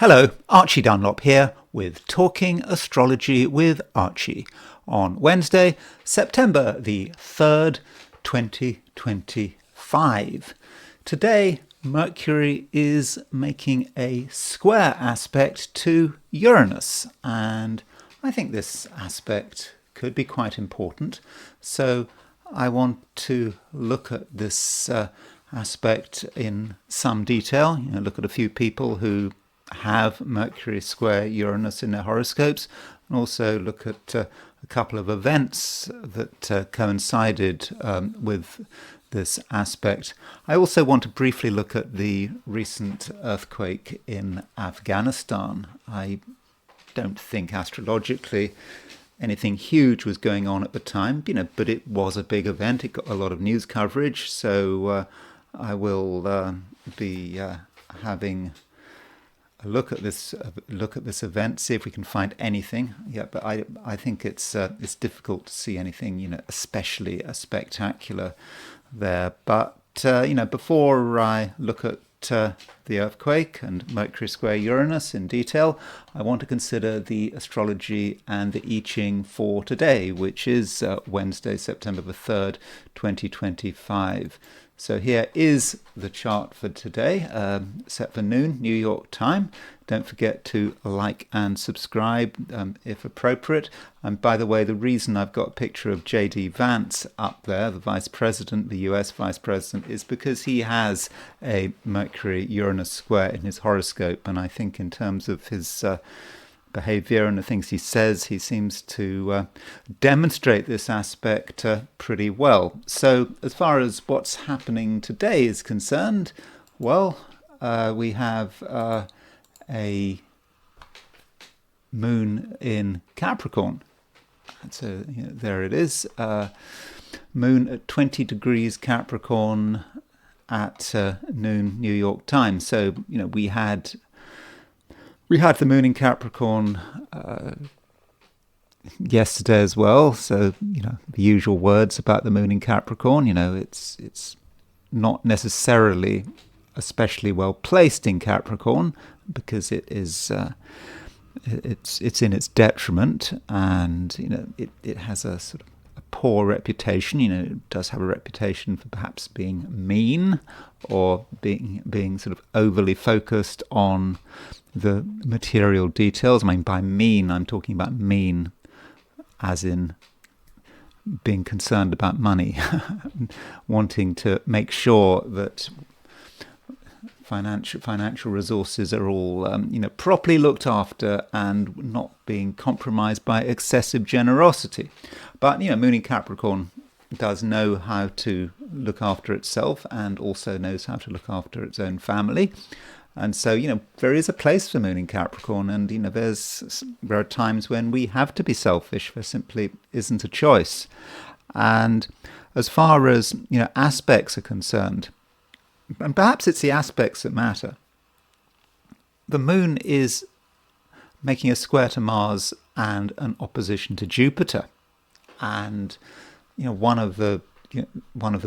Hello, Archie Dunlop here with Talking Astrology with Archie on Wednesday, September the 3rd, 2025. Today, Mercury is making a square aspect to Uranus, and I think this aspect could be quite important. So I want to look at this aspect in some detail, look at a few people who have Mercury square Uranus in their horoscopes, and also look at a couple of events that coincided with this aspect. I also want to briefly look at the recent earthquake in Afghanistan. I don't think astrologically anything huge was going on at the time, but it was a big event. It got a lot of news coverage, so I will be having a look at this event, see if we can find anything. Yeah, but I think it's difficult to see anything especially spectacular there. But before I look at the earthquake and Mercury square Uranus in detail, I want to consider the astrology and the I Ching for today, which is Wednesday, September the 3rd, 2025. So here is the chart for today, set for noon, New York time. Don't forget to like and subscribe if appropriate. And by the way, the reason I've got a picture of JD Vance up there, the Vice President, the US Vice President, is because he has a Mercury-Uranus square in his horoscope. And I think in terms of his behavior and the things he says, he seems to demonstrate this aspect pretty well. So as far as what's happening today is concerned, well, we have a moon in Capricorn. So there it is. Moon at 20 degrees Capricorn at noon New York time. So, we had the moon in Capricorn yesterday as well. So, the usual words about the moon in Capricorn. It's not necessarily especially well placed in Capricorn because it is it's in its detriment, and it has a sort of a poor reputation. It does have a reputation for perhaps being mean or being sort of overly focused on the material details. I mean, by mean, I'm talking about mean as in being concerned about money, wanting to make sure that financial resources are all properly looked after and not being compromised by excessive generosity. But moon in Capricorn does know how to look after itself and also knows how to look after its own family. And so, there is a place for moon in Capricorn, and, there are times when we have to be selfish. There simply isn't a choice. And as far as, aspects are concerned, and perhaps it's the aspects that matter, the moon is making a square to Mars and an opposition to Jupiter. And, one of the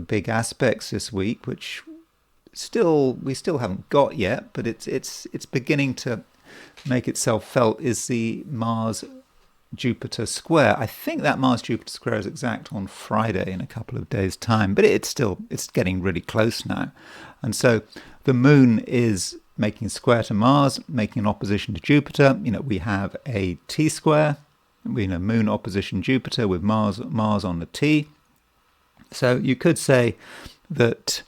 big aspects this week, which we still haven't got yet, but it's beginning to make itself felt, is the Mars-Jupiter square. I think that Mars-Jupiter square is exact on Friday in a couple of days' time, but it's getting really close now. And so the moon is making a square to Mars, making an opposition to Jupiter. We have a T-square, moon opposition Jupiter with Mars on the T. So you could say that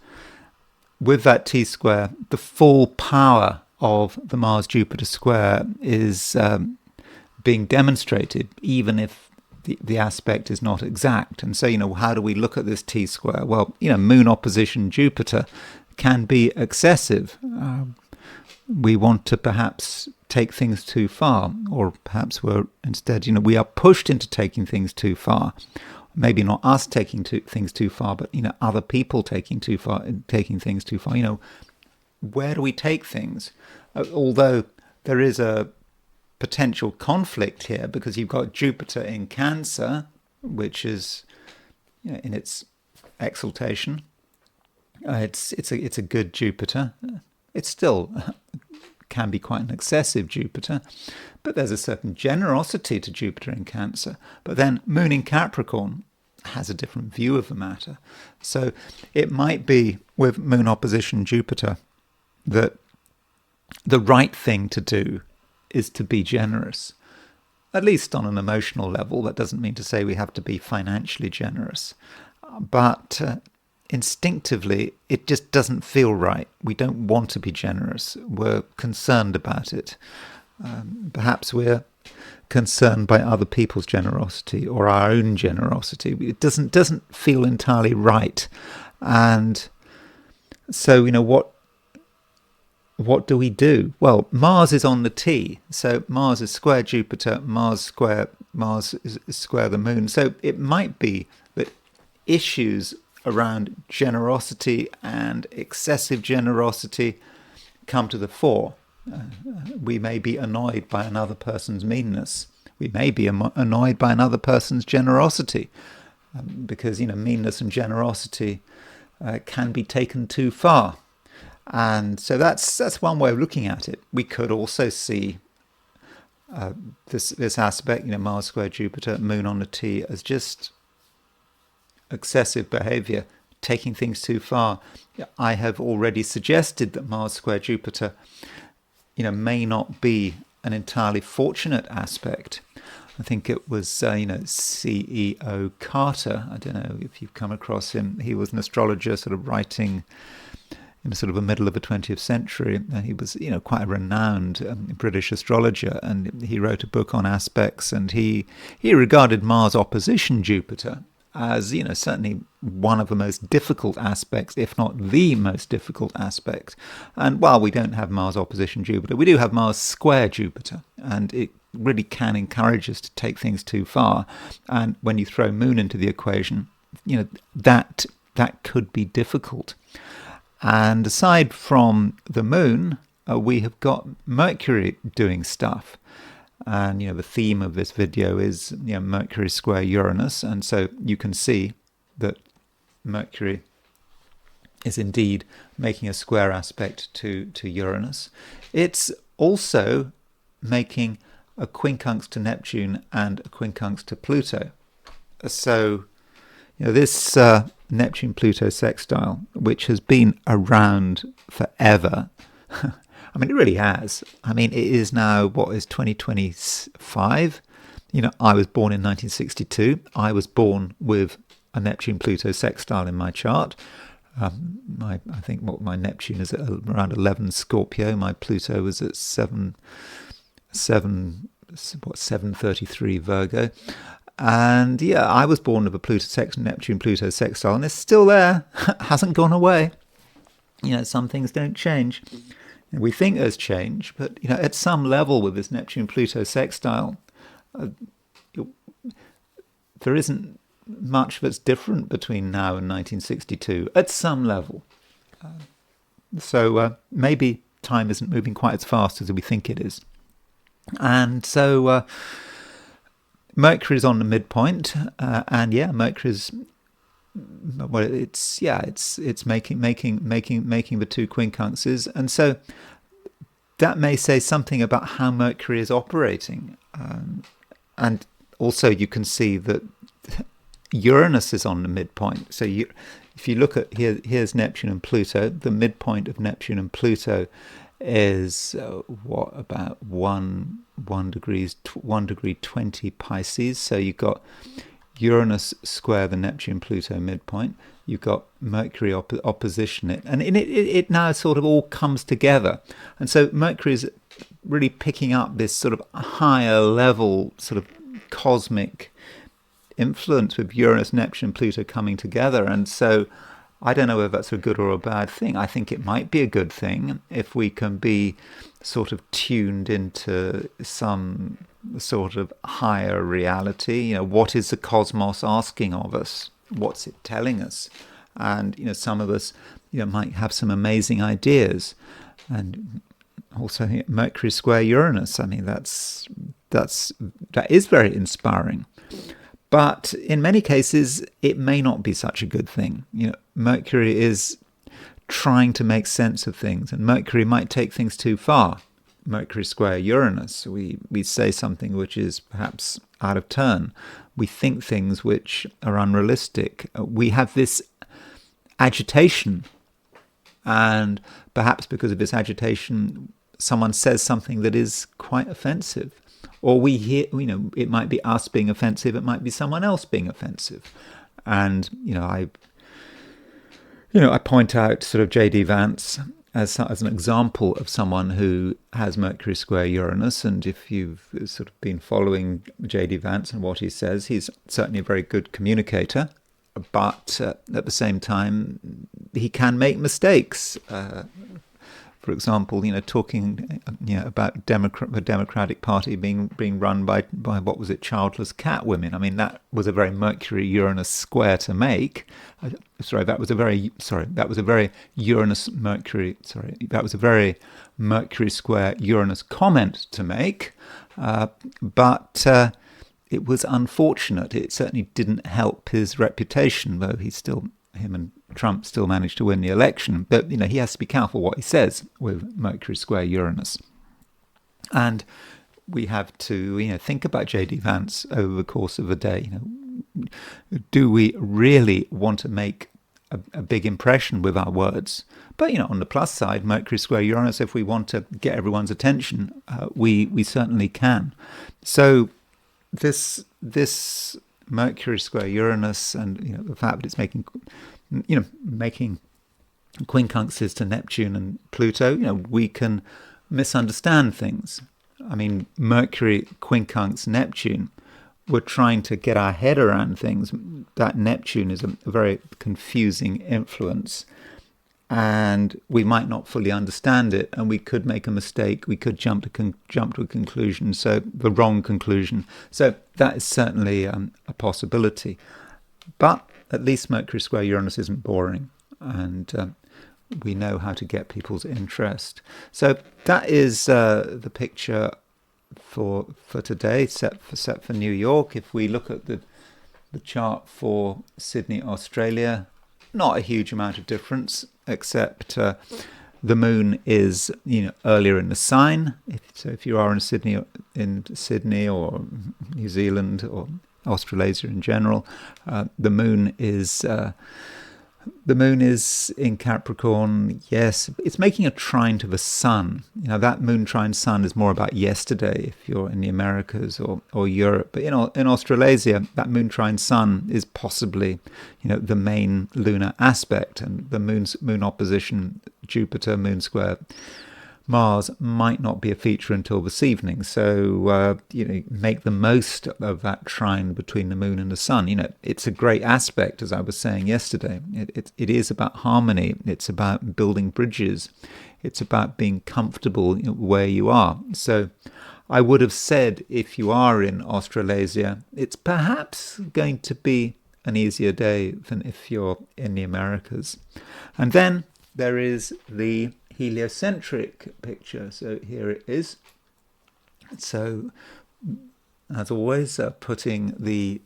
with that T-square, the full power of the Mars-Jupiter square is being demonstrated, even if the aspect is not exact. And so, how do we look at this T-square? Well, moon opposition Jupiter can be excessive. We want to perhaps take things too far, or perhaps we are pushed into taking things too far. Maybe not us taking things too far, but other people taking things too far. Where do we take things? Although there is a potential conflict here, because you've got Jupiter in Cancer, which is in its exaltation. It's a good Jupiter. It's still can be quite an excessive Jupiter, but there's a certain generosity to Jupiter in Cancer. But then Moon in Capricorn has a different view of the matter. So it might be with Moon opposition Jupiter that the right thing to do is to be generous, at least on an emotional level. That doesn't mean to say we have to be financially generous, but instinctively it just doesn't feel right. We don't want to be generous. We're concerned about it. Perhaps we're concerned by other people's generosity or our own generosity. It doesn't feel entirely right. And so, what do we do? Well, Mars is on the T, so Mars is square Jupiter, Mars is square the Moon. So it might be that issues around generosity and excessive generosity come to the fore. We may be annoyed by another person's meanness. We may be annoyed by another person's generosity, because meanness and generosity can be taken too far. And so that's one way of looking at it. We could also see this aspect, Mars square Jupiter, Moon on the T, as just excessive behavior, taking things too far. I have already suggested that Mars square Jupiter, may not be an entirely fortunate aspect. I think it was, CEO Carter. I don't know if you've come across him. He was an astrologer, sort of writing in sort of the middle of the 20th century. He was, quite a renowned British astrologer, and he wrote a book on aspects, and he regarded Mars opposition Jupiter as, certainly one of the most difficult aspects, if not the most difficult aspect. And while we don't have Mars opposition Jupiter, we do have Mars square Jupiter, and it really can encourage us to take things too far. And when you throw Moon into the equation, that could be difficult. And aside from the Moon, we have got Mercury doing stuff. And, the theme of this video is, Mercury square Uranus. And so you can see that Mercury is indeed making a square aspect to Uranus. It's also making a quincunx to Neptune and a quincunx to Pluto. So, this Neptune-Pluto sextile, which has been around forever, I mean, it really has. I mean, it is now, 2025? I was born in 1962. I was born with a Neptune-Pluto sextile in my chart. I think my Neptune is at around 11 Scorpio. My Pluto was at 733 Virgo. And yeah, I was born with a Neptune-Pluto sextile, and it's still there. Hasn't gone away. Some things don't change. We think there's change, but at some level with this Neptune-Pluto sextile, there isn't much that's different between now and 1962 at some level. So maybe time isn't moving quite as fast as we think it is. And so Mercury's on the midpoint, and yeah, Mercury's it's making the two quincunxes, and so that may say something about how Mercury is operating. And also you can see that Uranus is on the midpoint. So if you look at here's Neptune and Pluto. The midpoint of Neptune and Pluto is about 1 degree 20 Pisces. So you've got Uranus square the Neptune-Pluto midpoint. You've got Mercury opposition it, and it now sort of all comes together. And so Mercury is really picking up this sort of higher level sort of cosmic influence with Uranus, Neptune, Pluto coming together. And so I don't know whether that's a good or a bad thing. I think it might be a good thing if we can be sort of tuned into some sort of higher reality. What is the cosmos asking of us? What's it telling us? And some of us might have some amazing ideas. And also Mercury square Uranus, I mean, that is very inspiring. But in many cases it may not be such a good thing. Mercury is trying to make sense of things, and Mercury might take things too far. Mercury square Uranus. We say something which is perhaps out of turn. We think things which are unrealistic. We have this agitation, and perhaps because of this agitation, someone says something that is quite offensive. Or we hear, it might be us being offensive, it might be someone else being offensive. And, I point out sort of JD Vance as an example of someone who has Mercury square Uranus. And if you've sort of been following JD Vance and what he says, he's certainly a very good communicator. But at the same time, he can make mistakes. For example, talking about the Democratic Party being run by what was it, childless cat women. I mean, that was a very Mercury-Uranus square to make. That was a very Mercury square Uranus comment to make. But it was unfortunate. It certainly didn't help his reputation, though him and Trump still managed to win the election. But, he has to be careful what he says with Mercury square Uranus. And we have to, think about JD Vance over the course of a day. Do we really want to make a big impression with our words? But, on the plus side, Mercury square Uranus, if we want to get everyone's attention, we certainly can. So this Mercury square Uranus, and the fact that it's making quincunxes to Neptune and Pluto, we can misunderstand things. I mean, Mercury quincunx Neptune, we're trying to get our head around things. That Neptune is a very confusing influence, and we might not fully understand it, and we could make a mistake. We could jump to a conclusion, so the wrong conclusion. So that is certainly a possibility. But at least Mercury square Uranus isn't boring, and we know how to get people's interest. So that is the picture for today, set for New York. If we look at the chart for Sydney, Australia, not a huge amount of difference, except the moon is earlier in the sign. If you are in Sydney or New Zealand or Australasia in general, the moon is in Capricorn. Yes, it's making a trine to the sun. That moon trine sun is more about yesterday if you're in the Americas or Europe. But in Australasia, that moon trine sun is possibly the main lunar aspect, and the moon opposition Jupiter, moon square Mars might not be a feature until this evening. So, make the most of that trine between the moon and the sun. It's a great aspect, as I was saying yesterday. It is about harmony. It's about building bridges. It's about being comfortable where you are. So I would have said, if you are in Australasia, it's perhaps going to be an easier day than if you're in the Americas. And then there is the heliocentric picture. So here it is. So, as always, putting the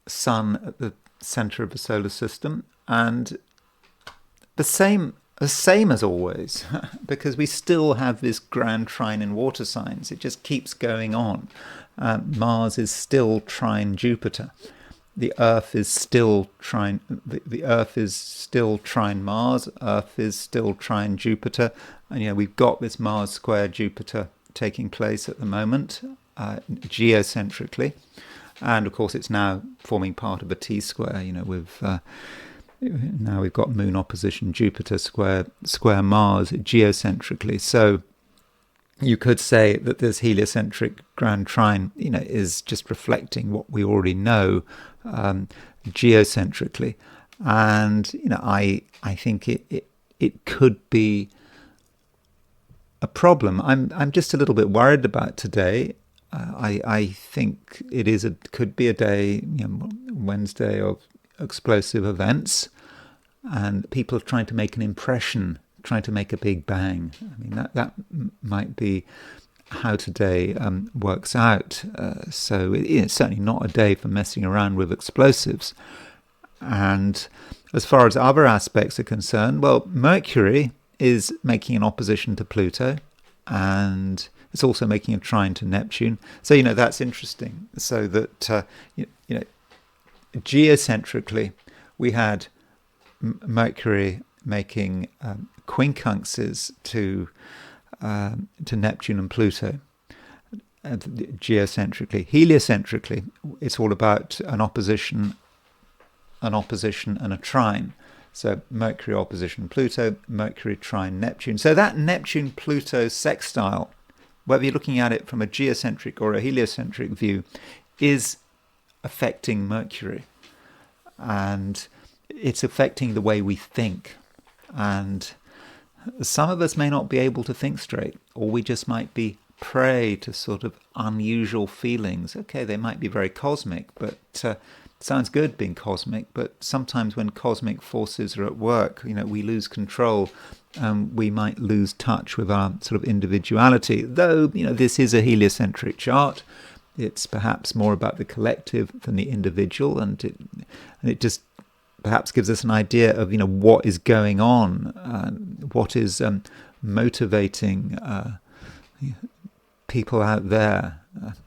sun at the center of the solar system, and the same as always, because we still have this grand trine in water signs. It just keeps going on. Mars is still trine Jupiter. The Earth is still trine. The Earth is still trine Mars. Earth is still trine Jupiter, and we've got this Mars square Jupiter taking place at the moment, geocentrically, and of course it's now forming part of a T square. Now we've got Moon opposition Jupiter square Mars geocentrically. So you could say that this heliocentric grand trine, is just reflecting what we already know geocentrically, and I think it could be a problem. I'm just a little bit worried about today. I think could be a day, Wednesday, of explosive events, and people are trying to make an impression, trying to make a big bang. I mean, that might be how today works out. So it's certainly not a day for messing around with explosives. And as far as other aspects are concerned, well, Mercury is making an opposition to Pluto, and it's also making a trine to Neptune. So, that's interesting. So that, geocentrically, we had Mercury making quincunxes to Neptune and Pluto. Geocentrically. Heliocentrically, it's all about an opposition, and a trine. So Mercury opposition Pluto, Mercury trine Neptune. So that Neptune-Pluto sextile, whether you're looking at it from a geocentric or a heliocentric view, is affecting Mercury. And it's affecting the way we think. And some of us may not be able to think straight, or we just might be prey to sort of unusual feelings. Okay, they might be very cosmic, but sounds good being cosmic, but sometimes when cosmic forces are at work, we lose control. We might lose touch with our sort of individuality. Though, this is a heliocentric chart, it's perhaps more about the collective than the individual, and it just perhaps gives us an idea of what is going on, what is motivating people out there,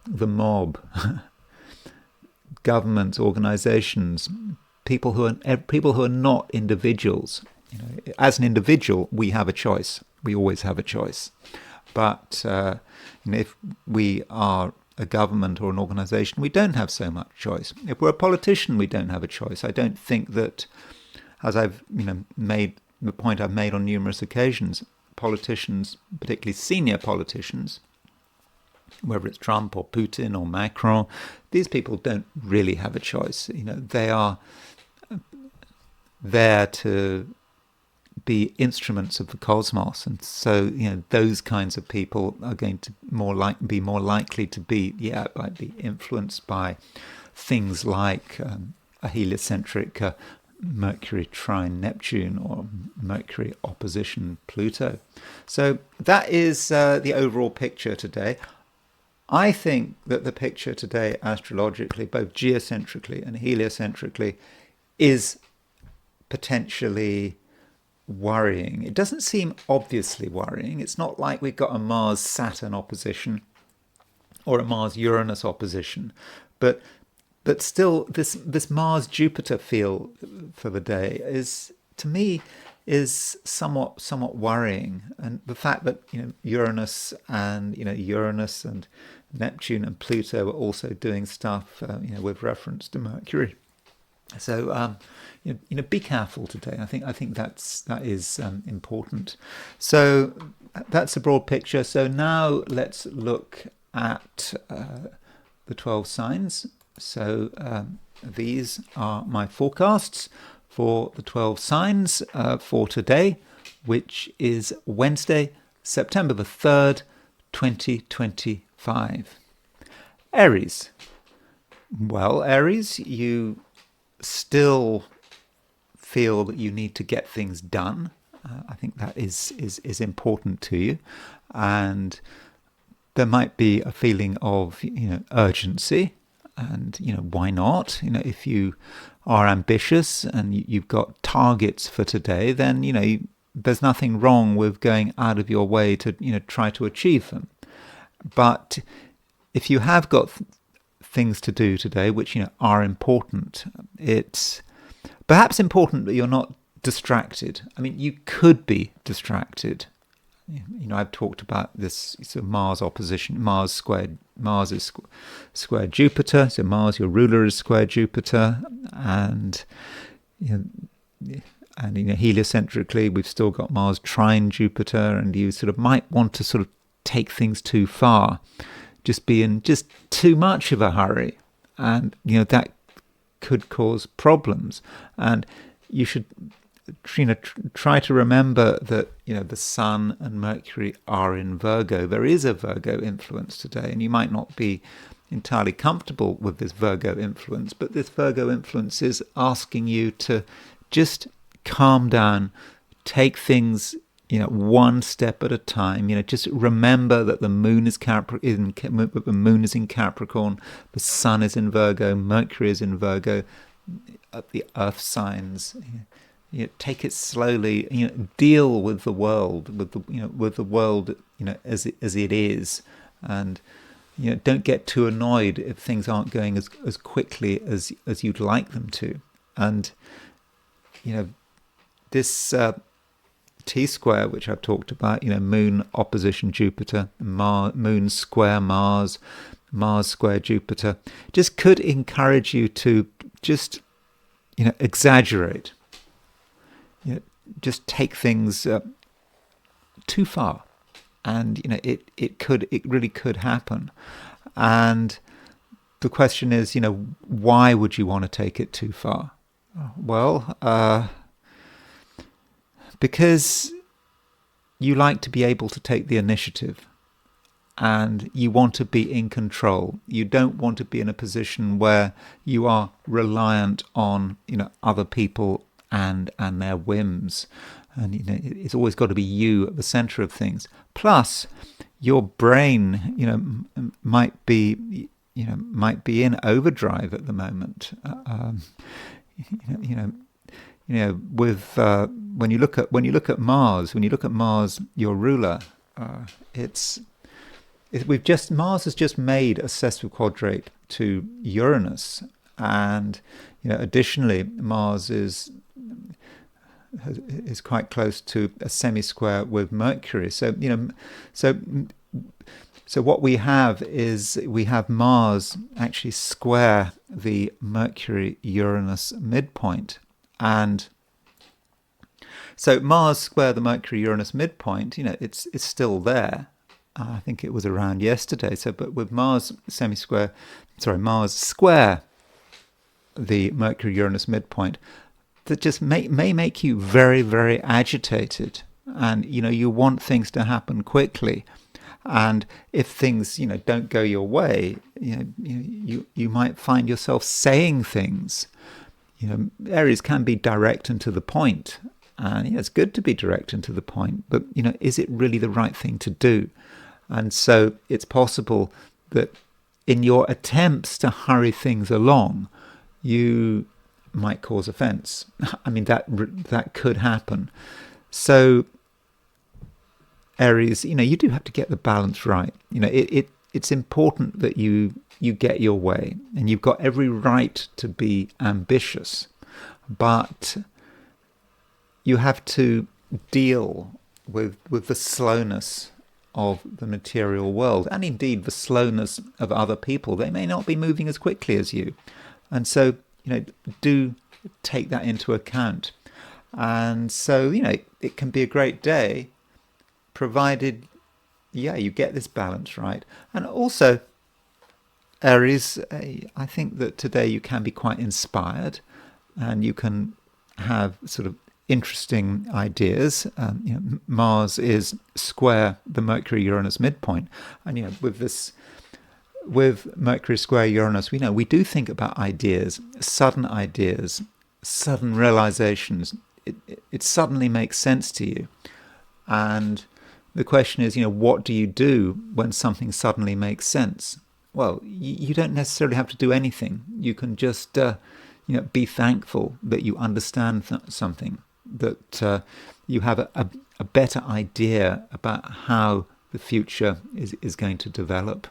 the mob, governments, organizations, people who are not individuals. As an individual, we have a choice. We always have a choice. But if we are a government or an organization, we don't have so much choice. If we're a politician, we don't have a choice. I don't think that, as I've made the point I've made on numerous occasions, politicians, particularly senior politicians, whether it's Trump or Putin or Macron, these people don't really have a choice. They are there to be instruments of the cosmos, and so those kinds of people are going to be more likely to be influenced by things like a heliocentric Mercury trine Neptune or Mercury opposition Pluto. So that is the overall picture today. I think that the picture today, astrologically, both geocentrically and heliocentrically, is potentially worrying. It doesn't seem obviously worrying. It's not like we've got a Mars-Saturn opposition or a Mars-Uranus opposition, but still, this Mars-Jupiter feel for the day is, to me, is somewhat worrying. And the fact that Uranus and Neptune and Pluto are also doing stuff with reference to Mercury. So be careful today. I think that is important. So that's a broad picture. So now let's look at the 12 signs. So these are my forecasts for the 12 signs for today, which is Wednesday, September the 3rd, 2025. Aries. Well, Aries, you still feel that you need to get things done. I think that is important to you, and there might be a feeling of urgency, and why not? If you are ambitious and you've got targets for today, then there's nothing wrong with going out of your way to try to achieve them. But if you have got things to do today which are important, it's perhaps important that you're not distracted. I mean, you could be distracted. I've talked about this sort of Mars opposition. Mars is square Jupiter. So Mars, your ruler, is square Jupiter, and heliocentrically, we've still got Mars trine Jupiter, and you sort of might want to sort of take things too far, just be in just too much of a hurry, and that could cause problems. And you should try to remember that the Sun and Mercury are in Virgo. There is a Virgo influence today, and you might not be entirely comfortable with this Virgo influence, but this Virgo influence is asking you to just calm down, take things one step at a time. Just remember that the moon is in Capricorn, the Sun is in Virgo, Mercury is in Virgo, the Earth signs. take it slowly. Deal with the world, with the world, as it is, and don't get too annoyed if things aren't going as quickly as you'd like them to. And this T-square, which I've talked about, Moon opposition Jupiter, Moon square Mars, Mars square Jupiter, just could encourage you to just, exaggerate. Just take things too far, and it really could happen. And the question is, why would you want to take it too far? Well, because you like to be able to take the initiative, and you want to be in control. You don't want to be in a position where you are reliant on other people and their whims, and it's always got to be you at the center of things. Plus, your brain might be in overdrive at the moment. With when you look at Mars, your ruler, Mars has just made a sesquiquadrate to Uranus, and additionally Mars is quite close to a semi-square with Mercury. So what we have Mars actually square the Mercury-Uranus midpoint. And so Mars square the Mercury-Uranus midpoint, it's still there. I think it was around yesterday. So, but with Mars square the Mercury-Uranus midpoint, that just may make you very, very agitated, and you want things to happen quickly. And if things don't go your way, you might find yourself saying things. Aries can be direct and to the point, and it's good to be direct and to the point, but is it really the right thing to do? And so it's possible that in your attempts to hurry things along, you might cause offense. I mean, that could happen. So Aries, you do have to get the balance right. It's important that you get your way, and you've got every right to be ambitious, but you have to deal with the slowness of the material world, and indeed the slowness of other people. They may not be moving as quickly as you, and so do take that into account. And so it can be a great day, provided you get this balance right. And also, Aries, I think that today you can be quite inspired, and you can have sort of interesting ideas. Mars is square the Mercury-Uranus midpoint, and with Mercury square Uranus, we do think about ideas, sudden realizations. It suddenly makes sense to you, and the question is, what do you do when something suddenly makes sense? Well, you don't necessarily have to do anything. You can just be thankful that you understand something, that you have a better idea about how the future is going to develop.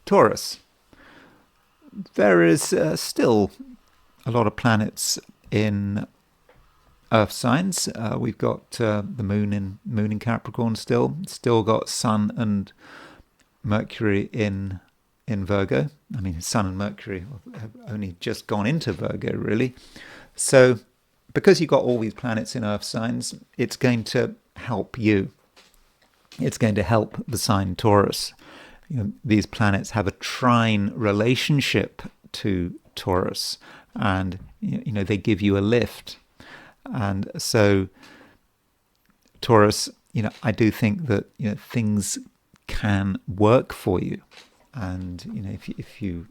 Taurus. There is still a lot of planets in Earth signs. We've got the moon in Capricorn still got Sun and Mercury in Virgo. I mean, Sun and Mercury have only just gone into Virgo, really. So because you've got all these planets in Earth signs, it's going to help you. It's going to help the sign Taurus. These planets have a trine relationship to Taurus, and they give you a lift. And so Taurus, I do think that things can work for you, and if you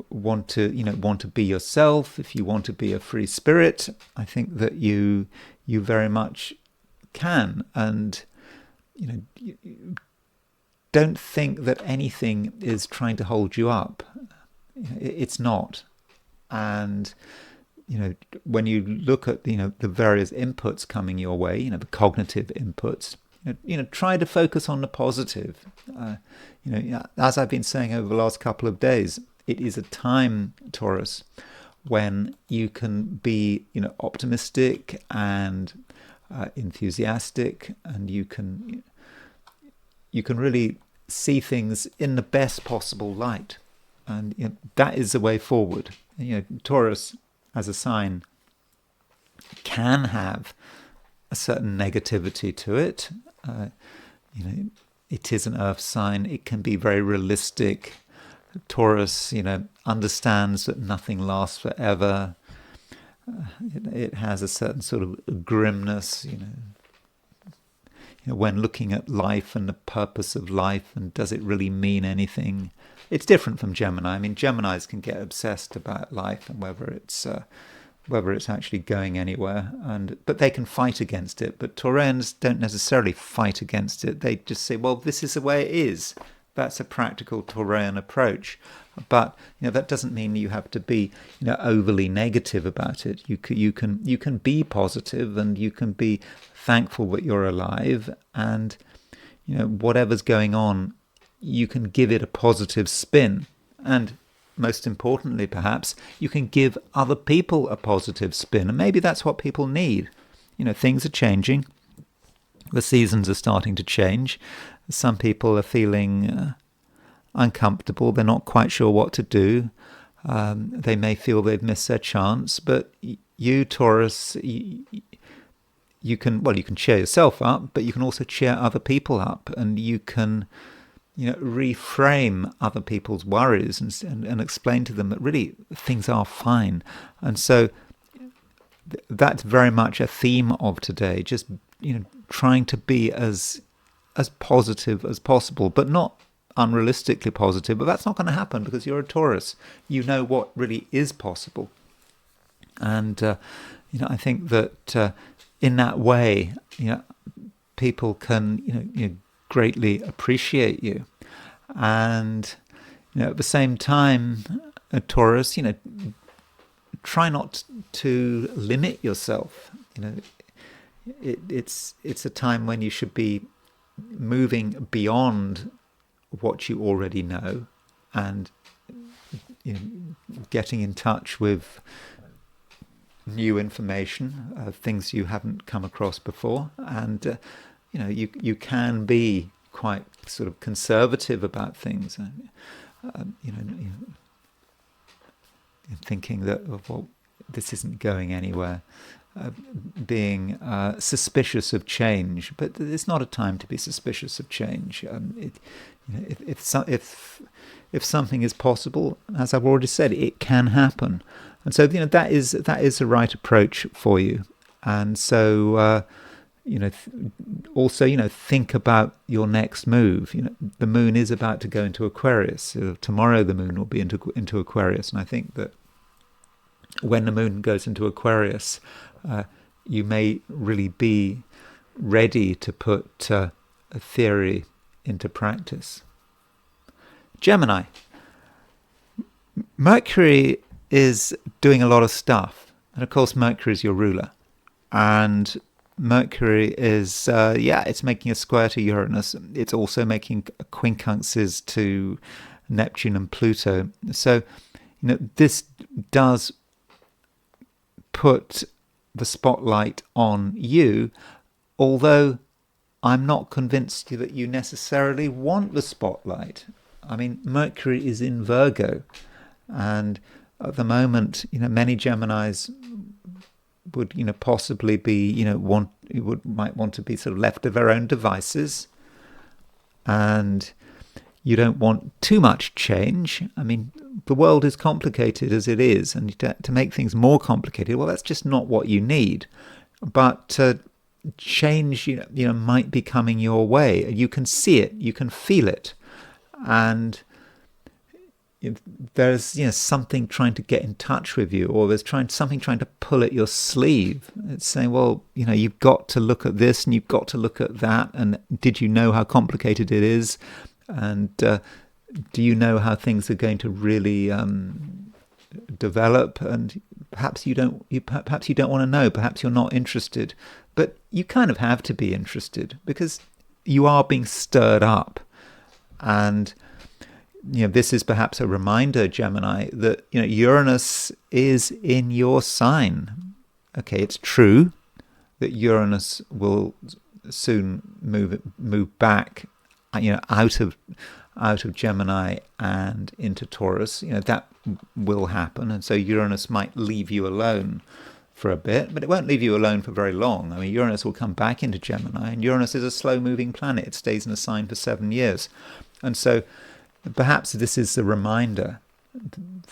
want to be yourself, if you want to be a free spirit, I think that you very much can. And don't think that anything is trying to hold you up. It's not. And when you look at the various inputs coming your way, the cognitive inputs, try to focus on the positive. As I've been saying over the last couple of days, it is a time, Taurus, when you can be optimistic and enthusiastic, and you can really see things in the best possible light, and that is the way forward. Taurus as a sign can have a certain negativity to it. It is an earth sign. It can be very realistic. Taurus, understands that nothing lasts forever. It has a certain sort of grimness, when looking at life and the purpose of life, and does it really mean anything? It's different from Gemini. I mean, Geminis can get obsessed about life and whether it's actually going anywhere, but they can fight against it. But Taurans don't necessarily fight against it. They just say, well, this is the way it is. That's a practical Taurean approach. But that doesn't mean you have to be overly negative about it. You can be positive, and you can be thankful that you're alive, and whatever's going on, you can give it a positive spin. And most importantly, perhaps, you can give other people a positive spin. And maybe that's what people need. Things are changing. The seasons are starting to change. Some people are feeling uncomfortable. They're not quite sure what to do. They may feel they've missed their chance. But you, Taurus, you can cheer yourself up, but you can also cheer other people up, and you can reframe other people's worries and explain to them that really things are fine. And so that's very much a theme of today, just trying to be as positive as possible, but not unrealistically positive. But that's not going to happen because you're a Taurus. You know what really is possible. And I think that in that way, people can greatly appreciate you. And at the same time, a Taurus, try not to limit yourself. It's a time when you should be moving beyond what you already know, and getting in touch with new information, things you haven't come across before. And you can be quite sort of conservative about things, thinking that, well, this isn't going anywhere, being suspicious of change. But it's not a time to be suspicious of change. If something is possible, as I've already said, it can happen. And so that is the right approach for you. And so also think about your next move. The moon is about to go into Aquarius. Tomorrow the moon will be into Aquarius, and I think that when the moon goes into Aquarius, you may really be ready to put a theory into practice. Gemini. Mercury is doing a lot of stuff, and of course Mercury is your ruler, and Mercury is it's making a square to Uranus. It's also making quincunxes to Neptune and Pluto. So this does put the spotlight on you, although I'm not convinced that you necessarily want the spotlight. I mean, Mercury is in Virgo, and at the moment, many Geminis would, possibly be, might want to be sort of left to their own devices, and you don't want too much change. I mean, the world is complicated as it is, and to make things more complicated, well, that's just not what you need. But change, might be coming your way. You can see it, you can feel it, and there's something trying to get in touch with you, or there's something trying to pull at your sleeve. It's saying, well, you've got to look at this and you've got to look at that, and did you know how complicated it is? And do you know how things are going to really develop? And perhaps you don't want to know, perhaps you're not interested, but you kind of have to be interested because you are being stirred up. And this is perhaps a reminder, Gemini, that Uranus is in your sign. Okay, it's true that Uranus will soon move back, out of Gemini and into Taurus. That will happen, and so Uranus might leave you alone for a bit, but it won't leave you alone for very long. I mean, Uranus will come back into Gemini, and Uranus is a slow-moving planet. It stays in a sign for 7 years, and so perhaps this is a reminder.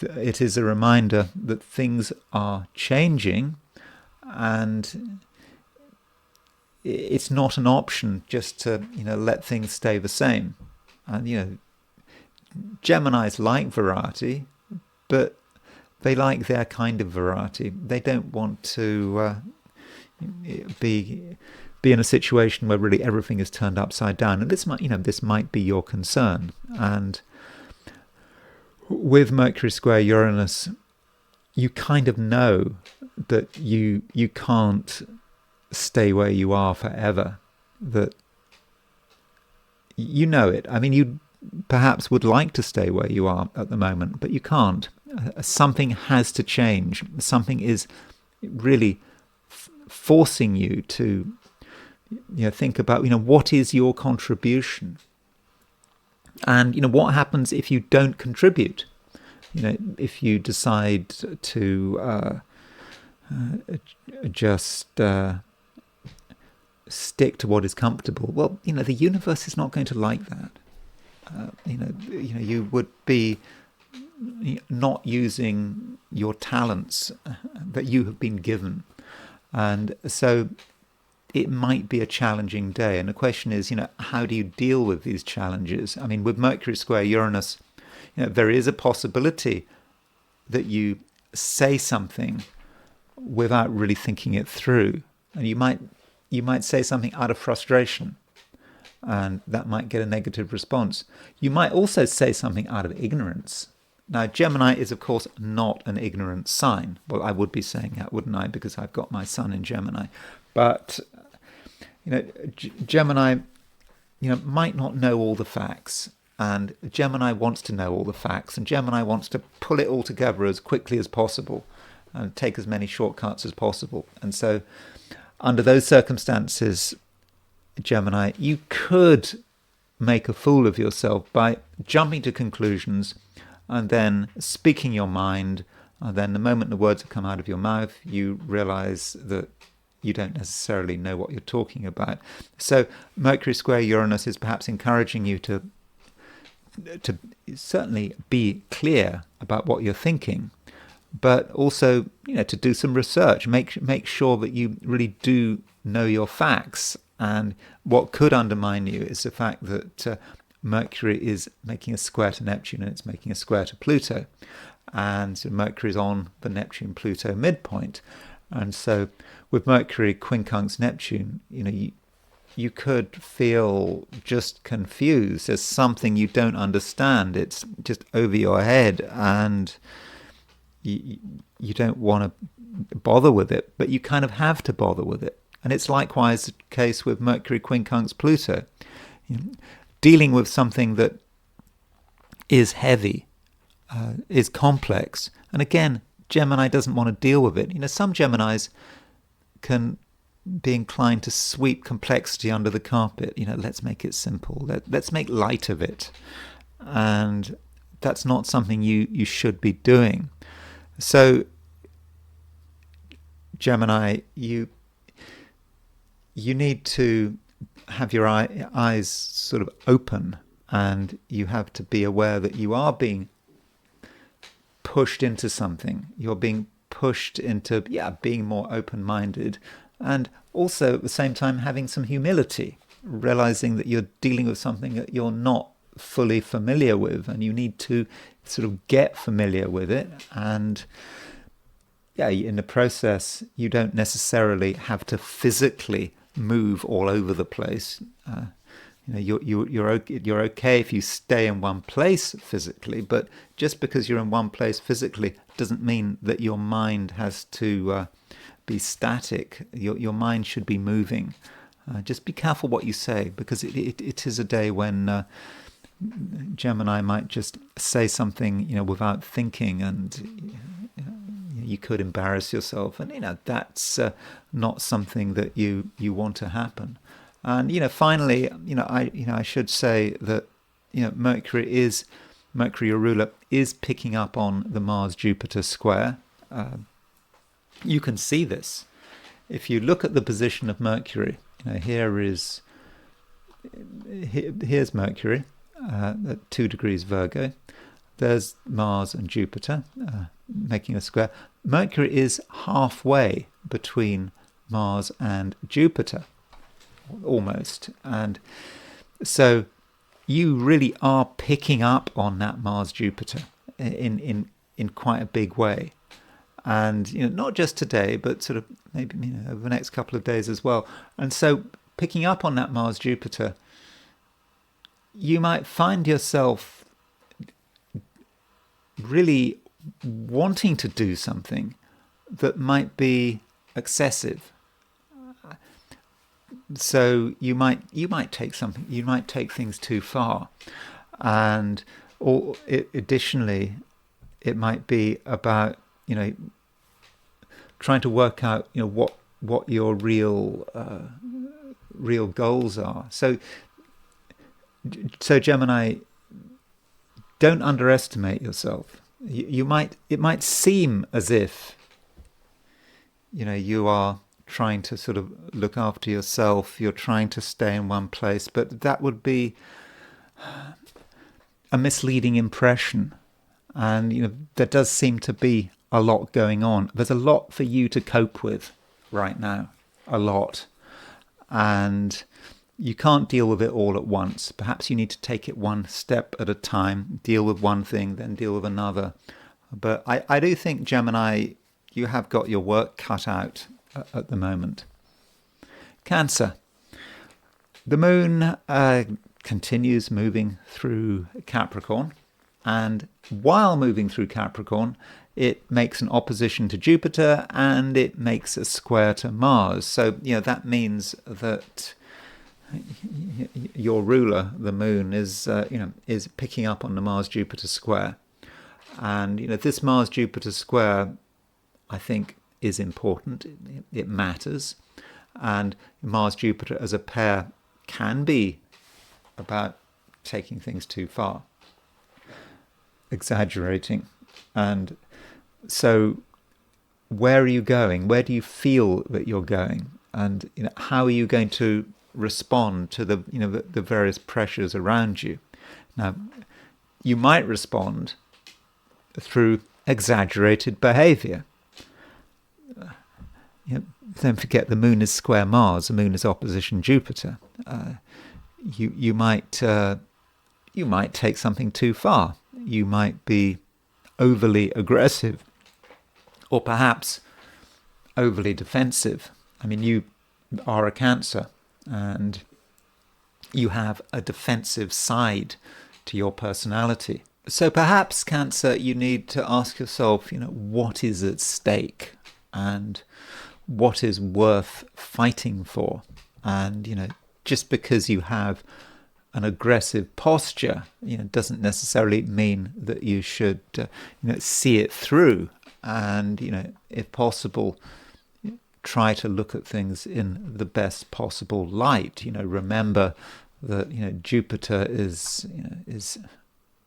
It is a reminder that things are changing, and it's not an option just to let things stay the same. And Geminis like variety, but they like their kind of variety. They don't want to be in a situation where really everything is turned upside down. And this might be your concern. And with Mercury square Uranus, you kind of know that you can't stay where you are forever. That you know it. I mean, you perhaps would like to stay where you are at the moment, but you can't. Something has to change. Something is really forcing you to think about what is your contribution, and what happens if you don't contribute. If you decide to just stick to what is comfortable, well, the universe is not going to like that. You would be not using your talents that you have been given, and so it might be a challenging day. And the question is, how do you deal with these challenges? I mean, with Mercury square Uranus, there is a possibility that you say something without really thinking it through, and you might say something out of frustration, and that might get a negative response. You might also say something out of ignorance. Now, Gemini is, of course, not an ignorant sign. Well, I would be saying that, wouldn't I? Because I've got my sun in Gemini. But, Gemini, might not know all the facts. And Gemini wants to know all the facts. And Gemini wants to pull it all together as quickly as possible and take as many shortcuts as possible. And so, under those circumstances, Gemini, you could make a fool of yourself by jumping to conclusions and then speaking your mind, and then the moment the words have come out of your mouth, you realize that you don't necessarily know what you're talking about. So Mercury square Uranus is perhaps encouraging you to certainly be clear about what you're thinking, but also to do some research, make sure that you really do know your facts. And what could undermine you is the fact that Mercury is making a square to Neptune, and it's making a square to Pluto, and so Mercury is on the Neptune-Pluto midpoint. And so with Mercury quincunx Neptune, you could feel just confused. There's something you don't understand. It's just over your head, and you don't want to bother with it, but you kind of have to bother with it. And it's likewise the case with Mercury quincunx Pluto. Dealing with something that is heavy, is complex. And again, Gemini doesn't want to deal with it. Some Geminis can be inclined to sweep complexity under the carpet. Let's make it simple. Let's make light of it. And that's not something you should be doing. So, Gemini, you need to have your eyes sort of open, and you have to be aware that you are being pushed into something. You're being pushed into being more open-minded, and also at the same time having some humility, realizing that you're dealing with something that you're not fully familiar with, and you need to sort of get familiar with it. And in the process, you don't necessarily have to physically move all over the place. you're okay if you stay in one place physically, but just because you're in one place physically doesn't mean that your mind has to be static. Your mind should be moving. Just be careful what you say, because it is a day when Gemini might just say something, without thinking, and you could embarrass yourself, and that's not something that you want to happen. And finally, I should say that Mercury, your ruler, is picking up on the Mars-Jupiter square. You can see this if you look at the position of Mercury. Here's Mercury at 2 degrees Virgo. There's Mars and Jupiter making a square. Mercury is halfway between Mars and Jupiter, almost. And so you really are picking up on that Mars-Jupiter in quite a big way. And not just today, but sort of maybe over the next couple of days as well. And so picking up on that Mars-Jupiter, you might find yourself really wanting to do something that might be excessive. So you might take things too far, and additionally, it might be about trying to work out what your real goals are. So Gemini, don't underestimate yourself. It might seem as if you are trying to sort of look after yourself, you're trying to stay in one place, but that would be a misleading impression. And there does seem to be a lot going on. There's a lot for you to cope with right now, a lot. And you can't deal with it all at once. Perhaps you need to take it one step at a time, deal with one thing, then deal with another. But I do think, Gemini, you have got your work cut out at the moment. Cancer. The moon continues moving through Capricorn. And while moving through Capricorn, it makes an opposition to Jupiter and it makes a square to Mars. So, that means that your ruler, the moon, is picking up on the Mars-Jupiter square. And, this Mars-Jupiter square, I think, is important. It matters. And Mars-Jupiter as a pair can be about taking things too far, exaggerating. And so where are you going? Where do you feel that you're going? And how are you going to respond to the various pressures around you? Now, you might respond through exaggerated behavior. Don't forget, the moon is square Mars. The moon is opposition Jupiter. You might take something too far. You might be overly aggressive, or perhaps overly defensive. I mean, you are a Cancer, and you have a defensive side to your personality. So perhaps, Cancer, you need to ask yourself, what is at stake, and what is worth fighting for. And, just because you have an aggressive posture, doesn't necessarily mean that you should, see it through. And, if possible, try to look at things in the best possible light. Remember that, Jupiter is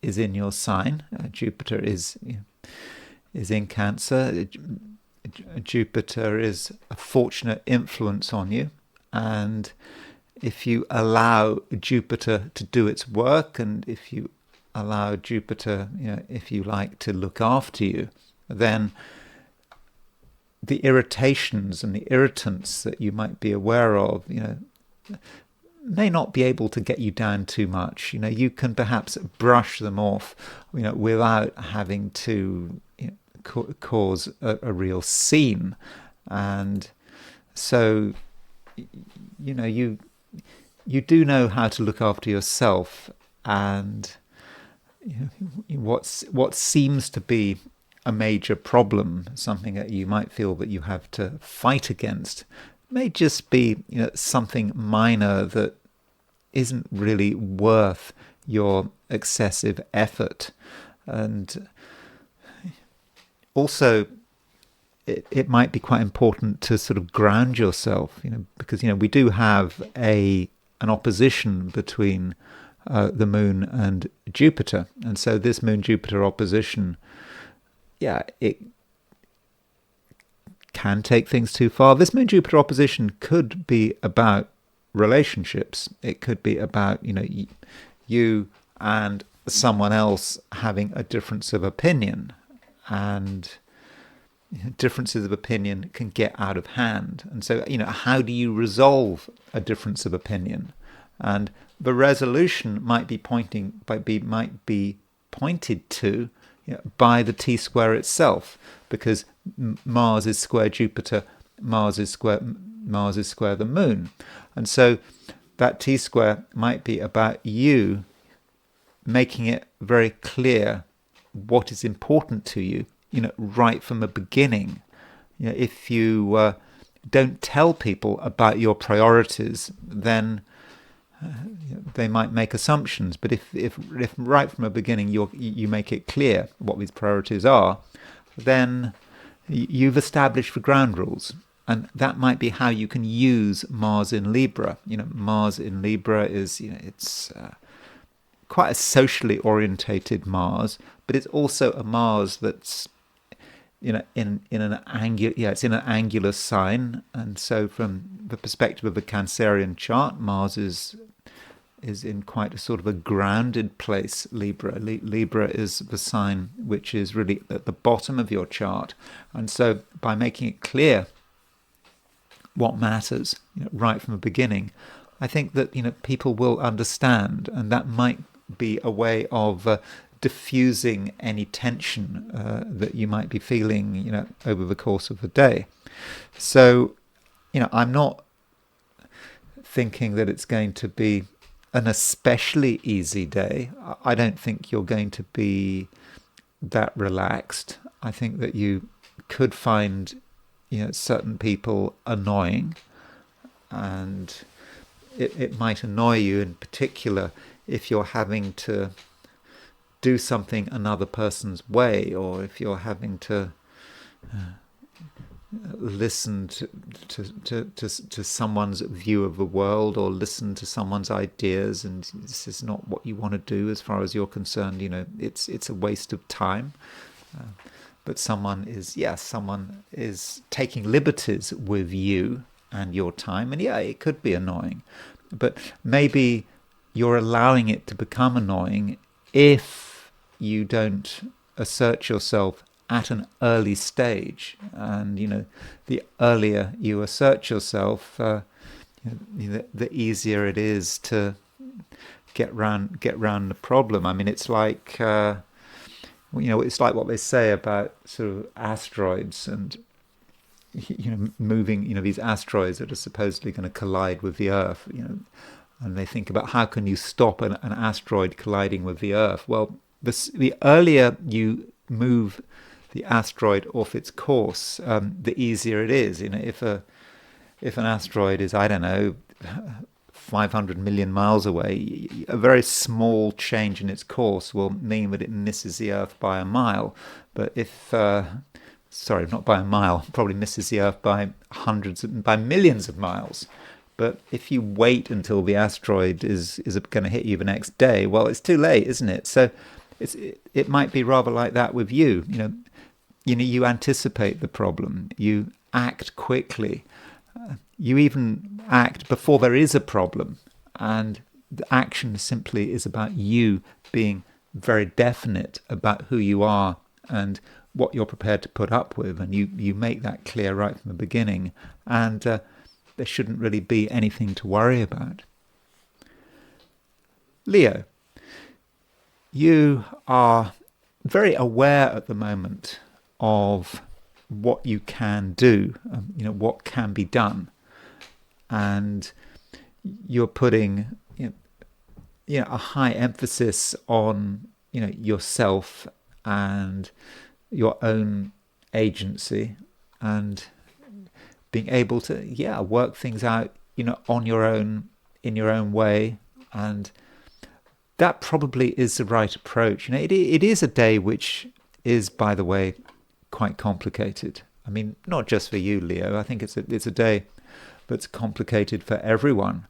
in your sign. Jupiter is in Cancer. Jupiter is a fortunate influence on you, and if you allow Jupiter to do its work, and if you allow Jupiter, if you like, to look after you, then the irritations and the irritants that you might be aware of, may not be able to get you down too much. You can perhaps brush them off, without having to cause a real scene. And so, you do know how to look after yourself, and what seems to be a major problem, something that you might feel that you have to fight against, may just be something minor that isn't really worth your excessive effort. And also, it might be quite important to sort of ground yourself, because we do have an opposition between the moon and Jupiter, and so this moon-Jupiter opposition, it can take things too far. This moon-Jupiter opposition could be about relationships. It could be about you and someone else having a difference of opinion, and differences of opinion can get out of hand. And so, how do you resolve a difference of opinion? And the resolution might be pointed to by the T-square itself, because Mars is square Jupiter, Mars is square the moon. And so that T-square might be about you making it very clear what is important to you, right from the beginning. If you don't tell people about your priorities, then they might make assumptions. But if right from the beginning you make it clear what these priorities are, then you've established the ground rules. And that might be how you can use Mars in Libra. Mars in Libra is, it's quite a socially orientated Mars, but it's also a Mars that's in an angular sign. And so from the perspective of a Cancerian chart, Mars is in quite a sort of a grounded place. Libra is the sign which is really at the bottom of your chart. And so by making it clear what matters, right from the beginning, I think that people will understand, and that might be a way of diffusing any tension that you might be feeling, over the course of the day. So, I'm not thinking that it's going to be an especially easy day. I don't think you're going to be that relaxed. I think that you could find certain people annoying, and it might annoy you in particular if you're having to do something another person's way, or if you're having to listen to someone's view of the world, or listen to someone's ideas, and this is not what you want to do as far as you're concerned. It's a waste of time. But someone is taking liberties with you and your time, and it could be annoying. But maybe you're allowing it to become annoying if you don't assert yourself at an early stage. And the earlier you assert yourself, the easier it is to get round the problem. I mean, it's like it's like what they say about sort of asteroids and moving, these asteroids that are supposedly going to collide with the Earth, and they think about how can you stop an asteroid colliding with the Earth. Well, the earlier you move the asteroid off its course, the easier it is. If an asteroid is, I don't know, 500 million miles away, a very small change in its course will mean that it misses the Earth by a mile. But not by a mile, probably misses the Earth by by millions of miles. But if you wait until the asteroid is going to hit you the next day, well, it's too late, isn't it? So it might be rather like that with you. You anticipate the problem, you act quickly. You even act before there is a problem, and the action simply is about you being very definite about who you are and what you're prepared to put up with, and you make that clear right from the beginning, and there shouldn't really be anything to worry about. Leo, you are very aware at the moment of what you can do, what can be done. And you're putting a high emphasis on yourself and your own agency, and being able to work things out on your own, in your own way. And that probably is the right approach. It is a day which is, by the way, quite complicated. I mean, not just for you, Leo. I think it's a day that's complicated for everyone.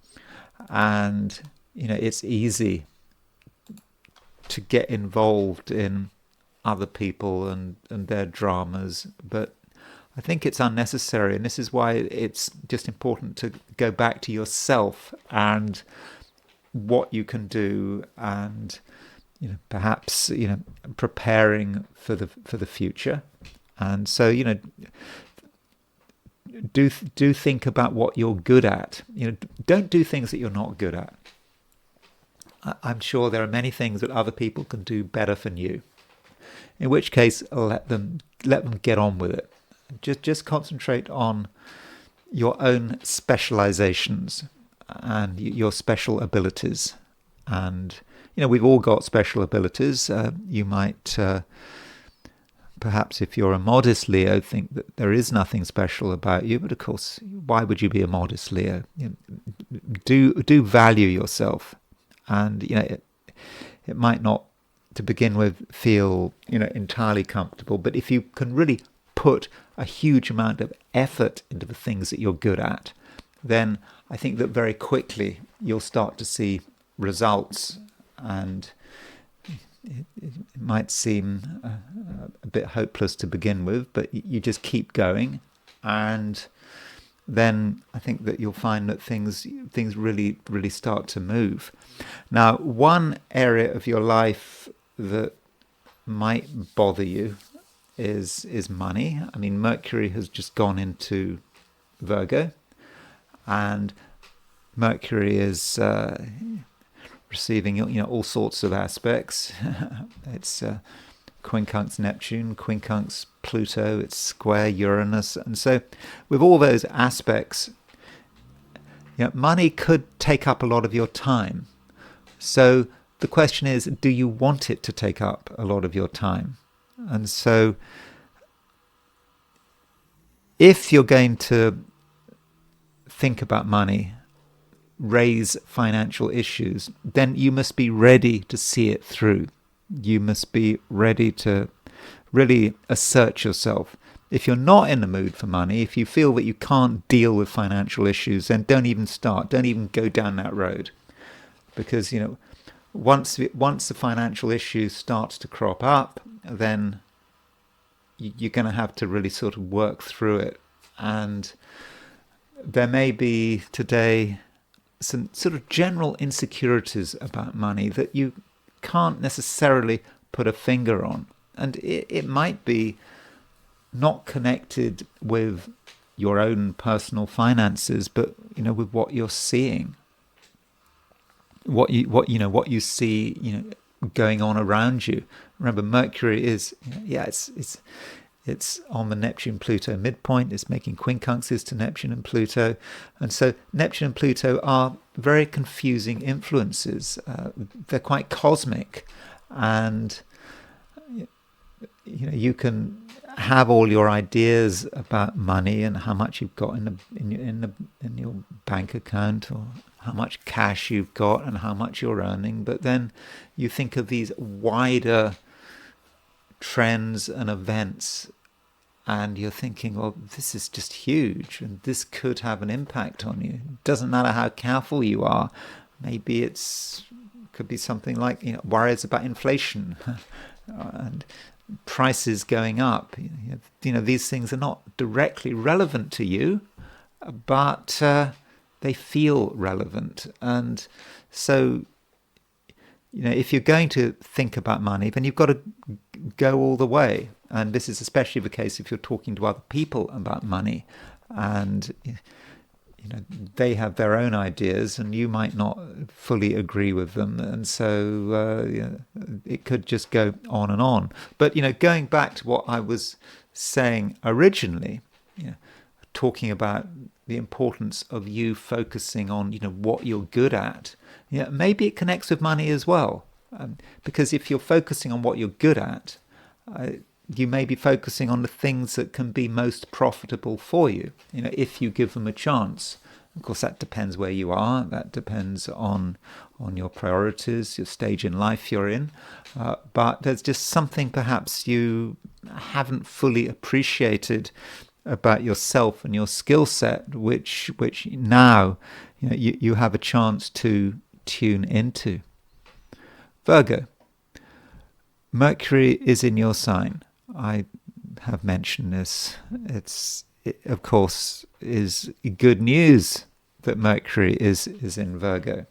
And it's easy to get involved in other people and their dramas, but I think it's unnecessary. And this is why it's just important to go back to yourself and what you can do, and perhaps preparing for the future. And so do think about what you're good at. Don't do things that you're not good at. I'm sure there are many things that other people can do better than you, in which case let them get on with it. Just concentrate on your own specializations and your special abilities. And we've all got special abilities. You might perhaps, if you're a modest Leo, think that there is nothing special about you, but of course, why would you be a modest Leo? Do value yourself. And it might not, to begin with, feel entirely comfortable, but if you can really put a huge amount of effort into the things that you're good at, then I think that very quickly you'll start to see results. And it might seem a bit hopeless to begin with, but you just keep going, and then I think that you'll find that things really, really start to move. Now, one area of your life that might bother you is money. I mean, Mercury has just gone into Virgo, and Mercury is receiving all sorts of aspects. It's quincunx Neptune, quincunx Pluto, it's square Uranus. And so with all those aspects, money could take up a lot of your time. So the question is, do you want it to take up a lot of your time? And so if you're going to think about money, raise financial issues, then you must be ready to see it through. You must be ready to really assert yourself. If you're not in the mood for money, if you feel that you can't deal with financial issues, then don't even start. Don't even go down that road. Because, once the financial issue starts to crop up, then you're going to have to really sort of work through it. And there may be today some sort of general insecurities about money that you can't necessarily put a finger on. And it might be not connected with your own personal finances, but with what you're seeing, what you see going on around you. Remember, Mercury is it's on the Neptune-Pluto midpoint. It's making quincunxes to Neptune and Pluto. And so Neptune and Pluto are very confusing influences. They're quite cosmic. And, you can have all your ideas about money and how much you've got in your bank account, or how much cash you've got and how much you're earning. But then you think of these wider trends and events, and you're thinking, well, this is just huge, and this could have an impact on you. It doesn't matter how careful you are. Maybe could be something like worries about inflation and prices going up. These things are not directly relevant to you, but they feel relevant. And so if you're going to think about money, then you've got to go all the way. And this is especially the case if you're talking to other people about money, and they have their own ideas, and you might not fully agree with them, and so it could just go on and on. But going back to what I was saying originally, talking about the importance of you focusing on, what you're good at. Maybe it connects with money as well, because if you're focusing on what you're good at, you may be focusing on the things that can be most profitable for you, if you give them a chance. Of course, that depends where you are. That depends on your priorities, your stage in life you're in. But there's just something perhaps you haven't fully appreciated about yourself and your skill set, which now you have a chance to tune into. Virgo, Mercury is in your sign. I have mentioned this. It, of course, is good news that Mercury is in Virgo.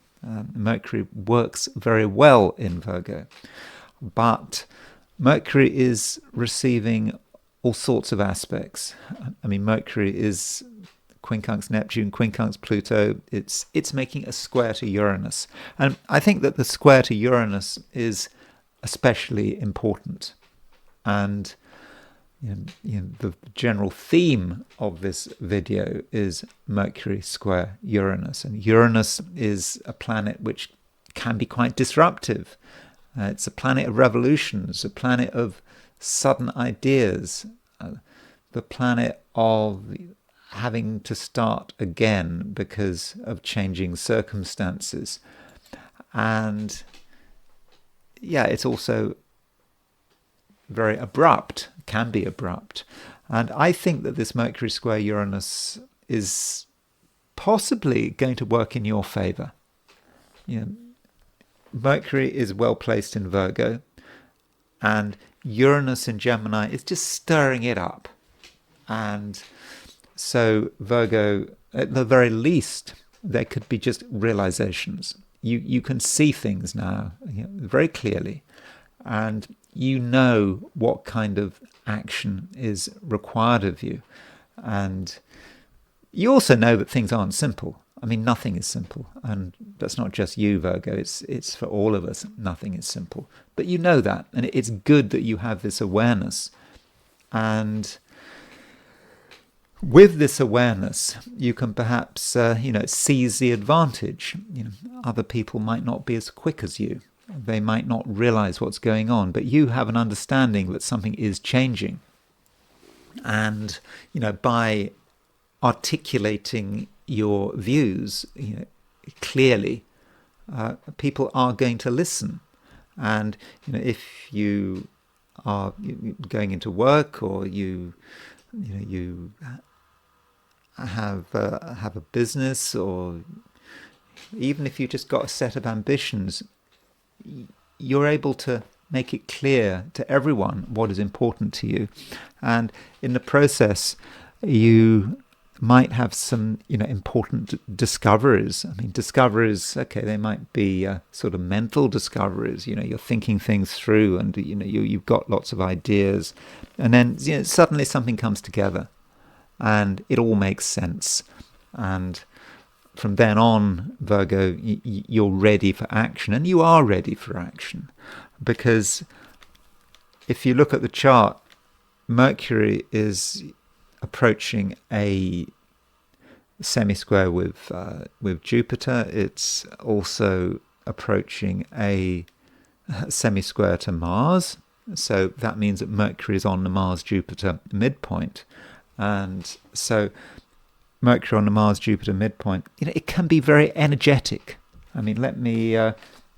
Mercury works very well in Virgo, but Mercury is receiving all sorts of aspects. I mean, Mercury is quincunx Neptune, quincunx Pluto. It's making a square to Uranus, and I think that the square to Uranus is especially important. And the general theme of this video is Mercury square Uranus, and Uranus is a planet which can be quite disruptive. It's a planet of revolutions, a planet of sudden ideas, the planet of having to start again because of changing circumstances. And it's also very abrupt, can be abrupt. And I think that this Mercury square Uranus is possibly going to work in your favor. Mercury is well placed in Virgo, and Uranus in Gemini is just stirring it up. And so Virgo, at the very least, there could be just realizations. You can see things now very clearly, and you know what kind of action is required of you. And you also know that things aren't simple. I mean, nothing is simple. And that's not just you, Virgo. It's for all of us. Nothing is simple. But you know that. And it's good that you have this awareness. And with this awareness, you can perhaps, seize the advantage. Other people might not be as quick as you. They might not realize what's going on, but you have an understanding that something is changing. And, by articulating your views, clearly, people are going to listen. And, if you are going into work, or you have a business, or even if you just got a set of ambitions, you're able to make it clear to everyone what is important to you. And in the process, you might have some, important discoveries. I mean, discoveries, okay, they might be sort of mental discoveries. You're thinking things through, and you've got lots of ideas, and then suddenly something comes together, and it all makes sense. And from then on, Virgo, you're ready for action, and you are ready for action, because if you look at the chart, Mercury is approaching a semi-square with Jupiter. It's also approaching a semi-square to Mars. So that means that Mercury is on the Mars-Jupiter midpoint. And so Mercury on the Mars-Jupiter midpoint, it can be very energetic. I mean, let me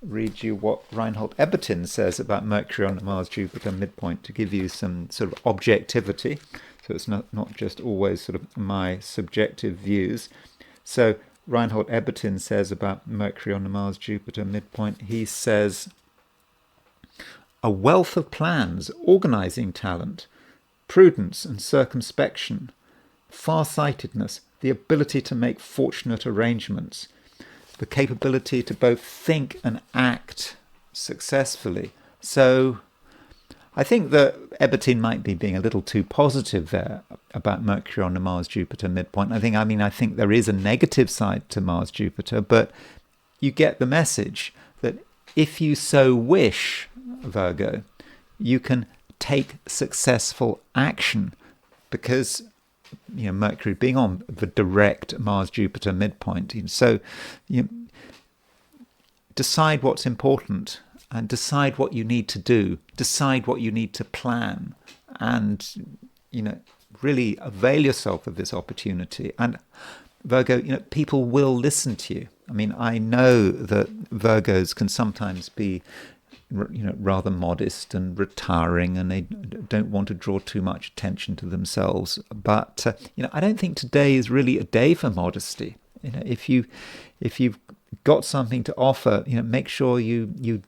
read you what Reinhold Ebertin says about Mercury on the Mars-Jupiter midpoint to give you some sort of objectivity. So it's not just always sort of my subjective views. So Reinhold Ebertin says about Mercury on the Mars-Jupiter midpoint, he says, a wealth of plans, organizing talent, prudence and circumspection, far-sightedness, the ability to make fortunate arrangements, the capability to both think and act successfully. So I think that Ebertin might be being a little too positive there about Mercury on the Mars-Jupiter midpoint. I think there is a negative side to Mars-Jupiter, but you get the message that if you so wish, Virgo, you can take successful action, because Mercury being on the direct Mars-Jupiter midpoint. So decide what's important and decide what you need to do, decide what you need to plan, and really avail yourself of this opportunity. And Virgo, people will listen to you. I mean, I know that Virgos can sometimes be rather modest and retiring, and they don't want to draw too much attention to themselves. But I don't think today is really a day for modesty. If you've got something to offer, make sure you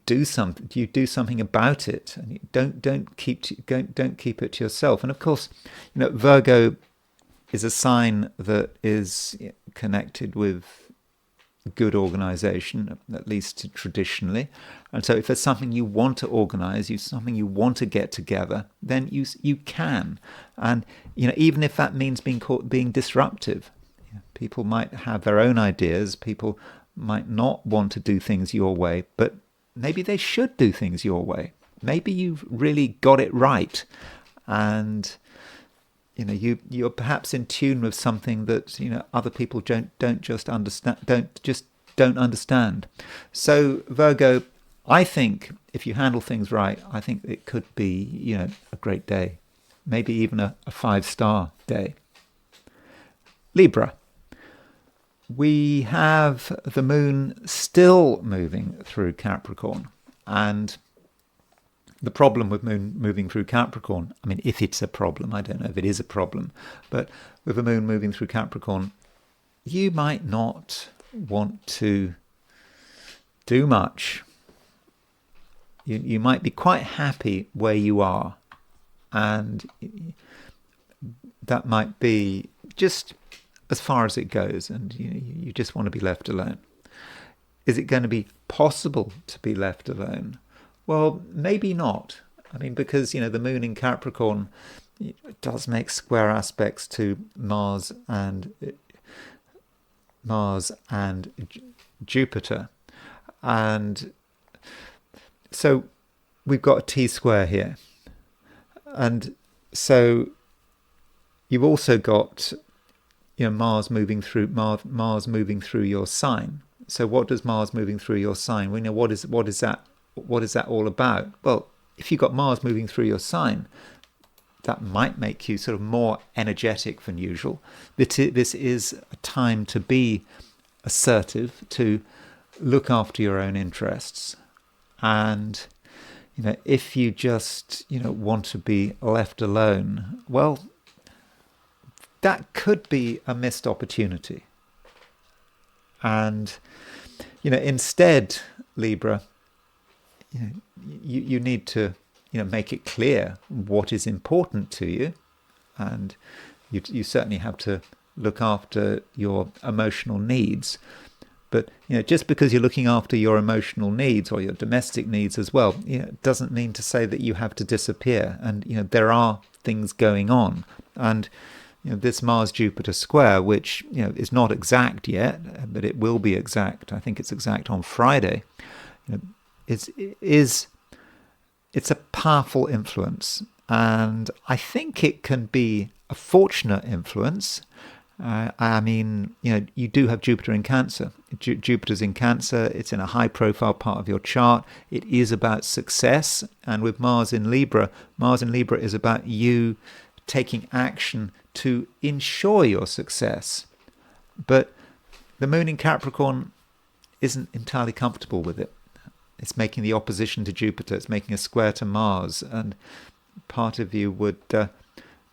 do something. You do something about it, and don't keep it to yourself. And of course, Virgo is a sign that is connected with good organization, at least traditionally. And so if there's something you want to organize, something you want to get together, then you can. And even if that means being disruptive, people might have their own ideas, people might not want to do things your way, but maybe they should do things your way. Maybe you've really got it right, and you're perhaps in tune with something that other people don't understand. So Virgo, I think if you handle things right, I think it could be a great day, maybe even a 5-star day. Libra, we have the moon still moving through Capricorn, and the problem with moon moving through Capricorn, I mean, if it's a problem, I don't know if it is a problem, but with the moon moving through Capricorn, you might not want to do much. You might be quite happy where you are, and that might be just as far as it goes, and you just want to be left alone. Is it going to be possible to be left alone? Well, maybe not. I mean, because the moon in Capricorn does make square aspects to Mars and Jupiter, and so we've got a T-square here, and so you've also got Mars moving through your sign. So what does Mars moving through your sign? We know what is that all about? Well, if you've got Mars moving through your sign, that might make you sort of more energetic than usual. This is a time to be assertive, to look after your own interests. And, if you just, want to be left alone, well, that could be a missed opportunity. And, instead, Libra, you need to make it clear what is important to you, and you certainly have to look after your emotional needs. But just because you're looking after your emotional needs or your domestic needs as well, doesn't mean to say that you have to disappear. And there are things going on, and this Mars-Jupiter square, which is not exact yet, but it will be exact. I think it's exact on Friday. It's a powerful influence, and I think it can be a fortunate influence. I mean, you do have Jupiter in Cancer. Jupiter's in Cancer. It's in a high-profile part of your chart. It is about success, and with Mars in Libra is about you taking action to ensure your success. But the moon in Capricorn isn't entirely comfortable with it. It's making the opposition to Jupiter. It's making a square to Mars, and part of you would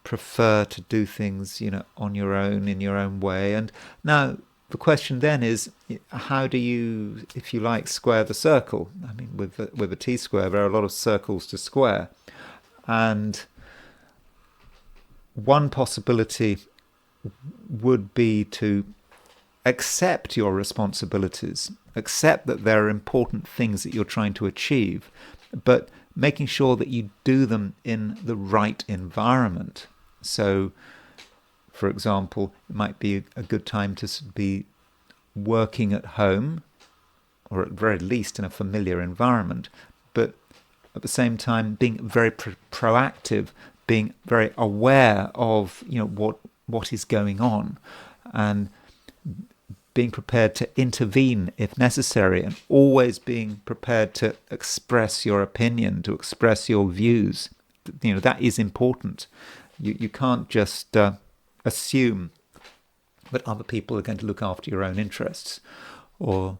prefer to do things, on your own, in your own way. And now the question then is, how do you, if you like, square the circle? I mean, with a T-square, there are a lot of circles to square, and one possibility would be to accept your responsibilities, accept that there are important things that you're trying to achieve, but making sure that you do them in the right environment. So, for example, it might be a good time to be working at home, or at the very least in a familiar environment, but at the same time being very proactive being very aware of what is going on, and being prepared to intervene if necessary, and always being prepared to express your opinion, to express your views. That is important. You can't just assume that other people are going to look after your own interests, or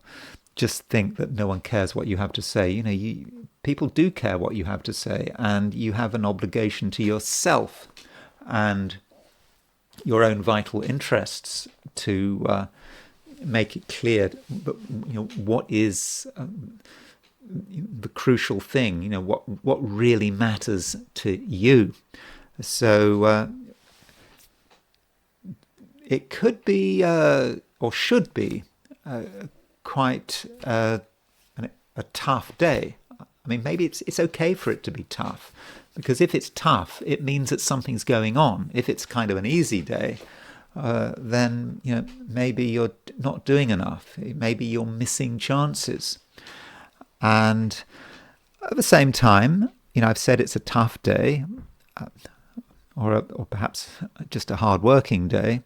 just think that no one cares what you have to say. People do care what you have to say, and you have an obligation to yourself and your own vital interests to make it clear what is the crucial thing, what really matters to you. So it could be or should be quite a tough day. I mean, maybe it's okay for it to be tough, because if it's tough, it means that something's going on. If it's kind of an easy day, then maybe you're not doing enough. Maybe you're missing chances. And at the same time, I've said it's a tough day, or perhaps just a hard-working day,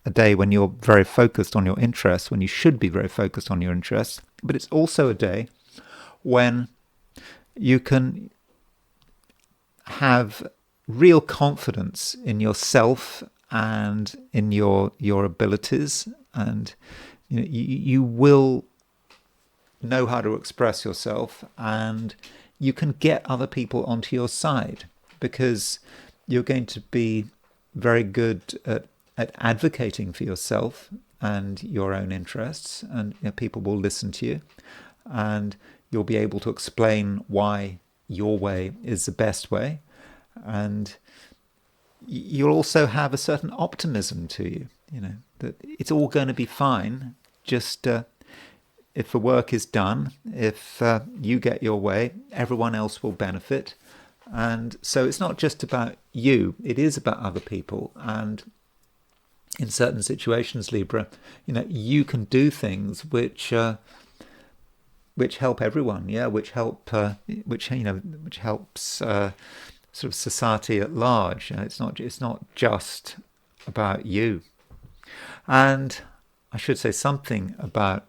a day when you're very focused on your interests, when you should be very focused on your interests. But it's also a day when you can have real confidence in yourself and in your abilities, and you will know how to express yourself, and you can get other people onto your side, because you're going to be very good at advocating for yourself and your own interests, and people will listen to you, and you'll be able to explain why your way is the best way, and you'll also have a certain optimism to you, that it's all going to be fine. Just if the work is done, if you get your way, everyone else will benefit. And so it's not just about you, it is about other people. And in certain situations, Libra, you can do things which help everyone, which helps sort of society at large. It's not just about you. And I should say something about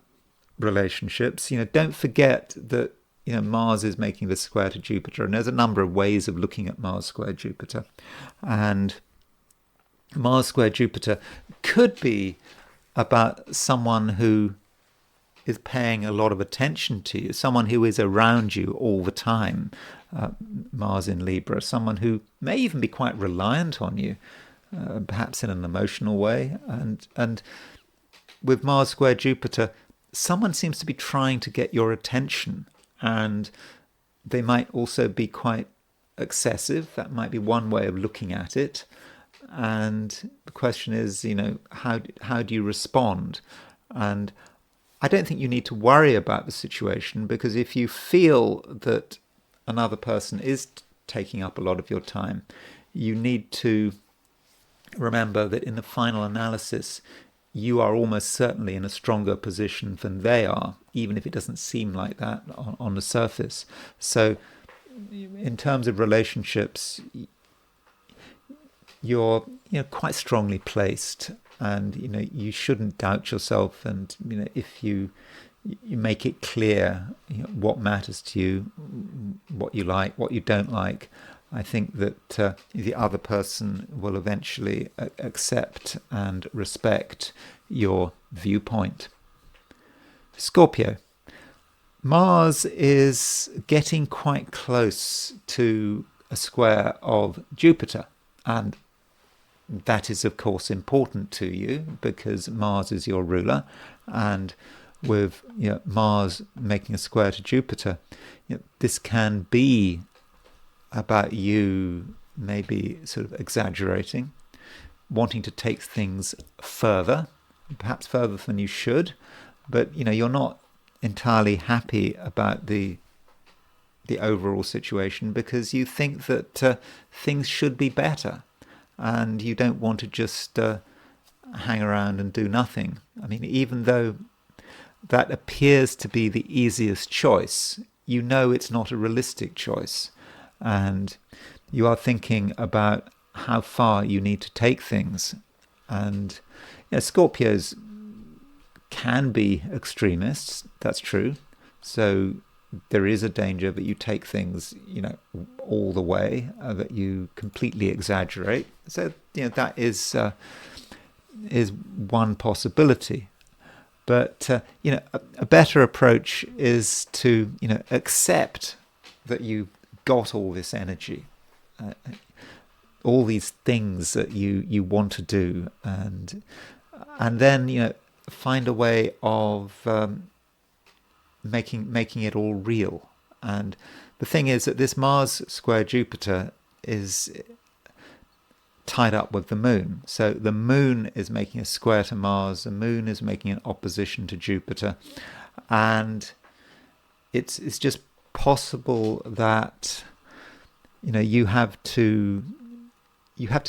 relationships. Don't forget that Mars is making this square to Jupiter, and there's a number of ways of looking at Mars square Jupiter. And Mars square Jupiter could be about someone who is paying a lot of attention to you, someone who is around you all the time. Mars in Libra, someone who may even be quite reliant on you, perhaps in an emotional way. And with Mars square Jupiter, someone seems to be trying to get your attention, and they might also be quite excessive. That might be one way of looking at it. And the question is, how do you respond? And I don't think you need to worry about the situation, because if you feel that another person is taking up a lot of your time, you need to remember that in the final analysis, you are almost certainly in a stronger position than they are, even if it doesn't seem like that on the surface. So in terms of relationships, you're quite strongly placed, and you shouldn't doubt yourself. And if you make it clear what matters to you, what you like, what you don't like, I think that the other person will eventually accept and respect your viewpoint. Scorpio. Mars is getting quite close to a square of Jupiter, and that is of course important to you because Mars is your ruler, and with Mars making a square to Jupiter, this can be about you maybe sort of exaggerating, wanting to take things further, perhaps further than you should, but you're not entirely happy about the overall situation because you think that things should be better, and you don't want to just hang around and do nothing. I mean, even though that appears to be the easiest choice, it's not a realistic choice. And You are thinking about how far you need to take things. And Scorpios can be extremists, that's true. So there is a danger that you take things, all the way, that you completely exaggerate. So that is one possibility. But a better approach is to accept that you got all this energy, all these things that you want to do, and then find a way of making it all real. And the thing is that this Mars square Jupiter is tied up with the moon. So the moon is making a square to Mars, the moon is making an opposition to Jupiter, and it's just possible that you have to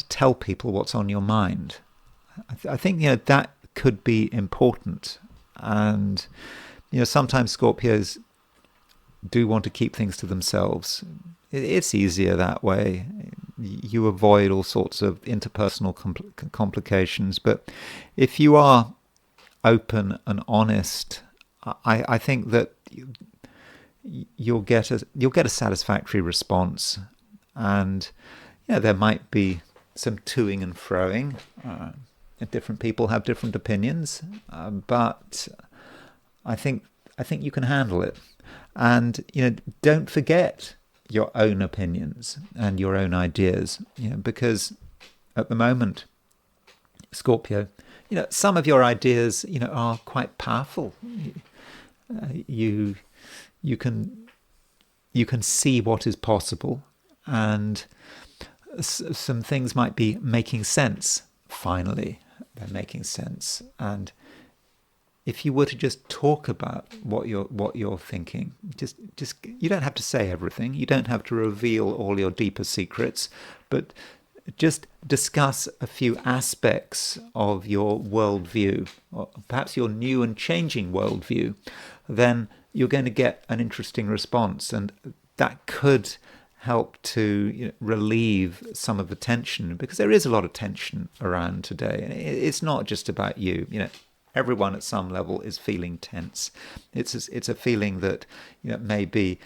tell people what's on your mind. I think that could be important. And sometimes Scorpios do want to keep things to themselves. It's easier that way. You avoid all sorts of interpersonal complications. But if you are open and honest, I think that you'll get a satisfactory response. And there might be some toing and froing. Different people have different opinions, but I think you can handle it. And don't forget your own opinions and your own ideas, because at the moment, Scorpio, some of your ideas, are quite powerful. You can see what is possible, and some things might be making sense. Finally, they're making sense. And if you were to just talk about what you're thinking, just you don't have to say everything. You don't have to reveal all your deeper secrets, but just discuss a few aspects of your worldview, or perhaps your new and changing worldview, then you're going to get an interesting response, and that could help to relieve some of the tension, because there is a lot of tension around today. And it's not just about you. Everyone at some level is feeling tense. It's a feeling that maybe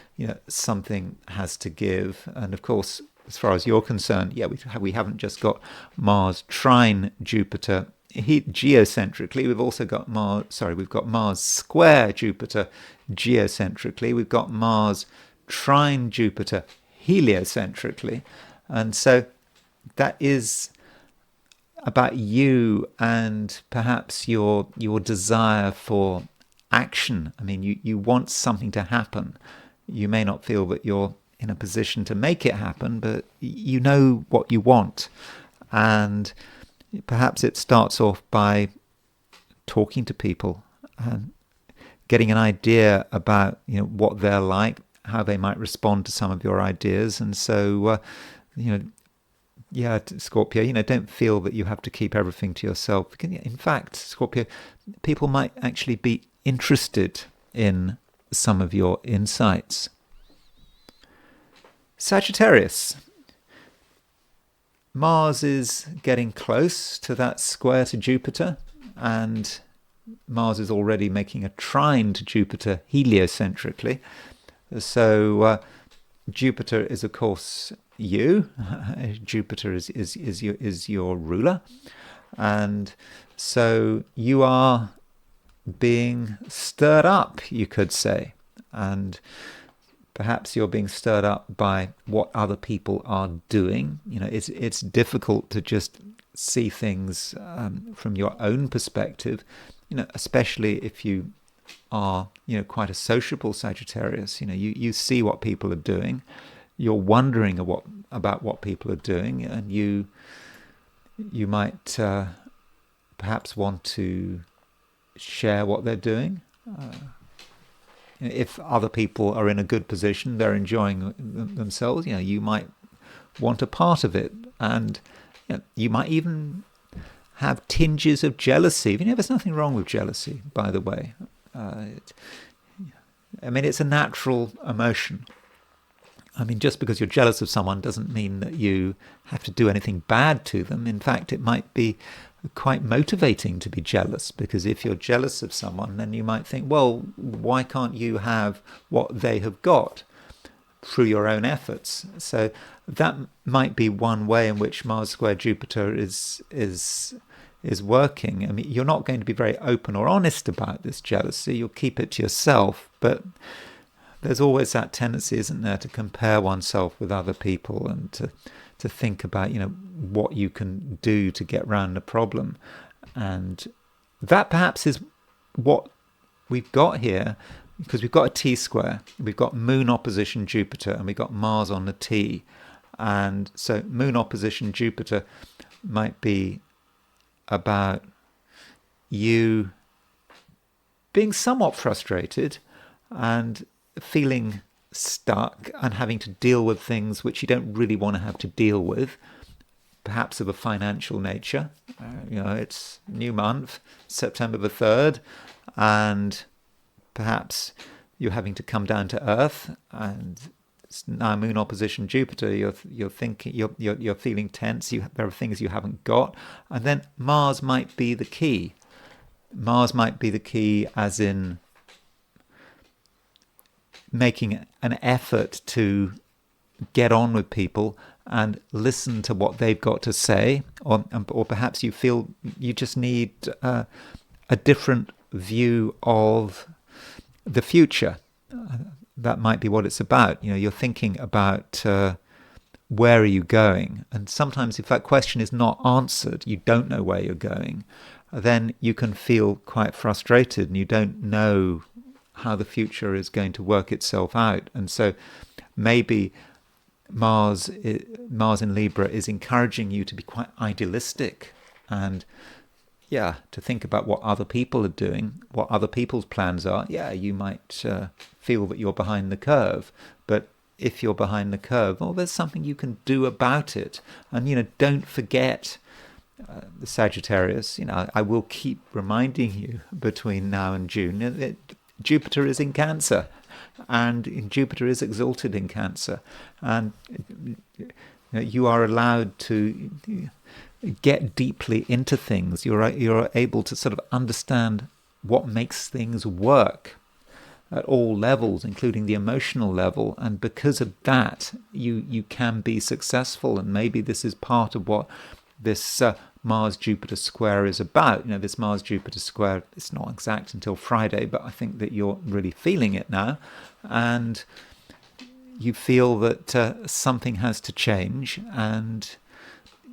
something has to give. And of course, as far as you're concerned, we haven't just got Mars trine Jupiter geocentrically. We've also got we've got Mars square Jupiter geocentrically. We've got Mars trine Jupiter heliocentrically. And so that is about you and perhaps your desire for action. I mean, you want something to happen. You may not feel that you're in a position to make it happen, but you know what you want. And perhaps it starts off by talking to people and getting an idea about what they're like, how they might respond to some of your ideas. And so Scorpio, don't feel that you have to keep everything to yourself. In fact, Scorpio, people might actually be interested in some of your insights. Sagittarius. Mars is getting close to that square to Jupiter, and Mars is already making a trine to Jupiter heliocentrically. So Jupiter is, of course, you. Jupiter is your ruler, and so you are being stirred up, you could say, and perhaps you're being stirred up by what other people are doing. It's difficult to just see things from your own perspective, especially if you are quite a sociable Sagittarius. You see what people are doing, you're wondering about what people are doing, and you might perhaps want to share what they're doing. If other people are in a good position, they're enjoying themselves, you might want a part of it, and you might even have tinges of jealousy. There's nothing wrong with jealousy, by the way. It's a natural emotion, I mean, just because you're jealous of someone doesn't mean that you have to do anything bad to them. In fact, it might be quite motivating to be jealous, because if you're jealous of someone, then you might think, well, why can't you have what they have got through your own efforts? So that might be one way in which Mars square Jupiter is working. I mean, you're not going to be very open or honest about this jealousy. You'll keep it to yourself, but there's always that tendency, isn't there, to compare oneself with other people and to think about, what you can do to get around the problem. And that perhaps is what we've got here, because we've got a T-square, we've got Moon opposition Jupiter, and we've got Mars on the T. And so Moon opposition Jupiter might be about you being somewhat frustrated and feeling stuck and having to deal with things which you don't really want to have to deal with, perhaps of a financial nature. It's new month, September the 3rd, and perhaps you're having to come down to earth, and it's now Moon opposition Jupiter. You're thinking, you're feeling tense. There are things you haven't got, and then Mars might be the key. Mars might be the key, as in making an effort to get on with people and listen to what they've got to say, or perhaps you feel you just need a different view of the future. That might be what it's about. You're thinking about where are you going, and sometimes if that question is not answered, you don't know where you're going, then you can feel quite frustrated and you don't know how the future is going to work itself out. And so maybe Mars in Libra is encouraging you to be quite idealistic and to think about what other people are doing, what other people's plans are. You might feel that you're behind the curve, but if you're behind the curve, there's something you can do about it. And don't forget the Sagittarius. I will keep reminding you between now and June, Jupiter is in Cancer, and Jupiter is exalted in Cancer, and you are allowed to get deeply into things. You're able to sort of understand what makes things work at all levels, including the emotional level, and because of that, you can be successful. And maybe this is part of what this Mars-Jupiter square is about. This Mars-Jupiter square, it's not exact until Friday, but I think that you're really feeling it now. And you feel that something has to change, and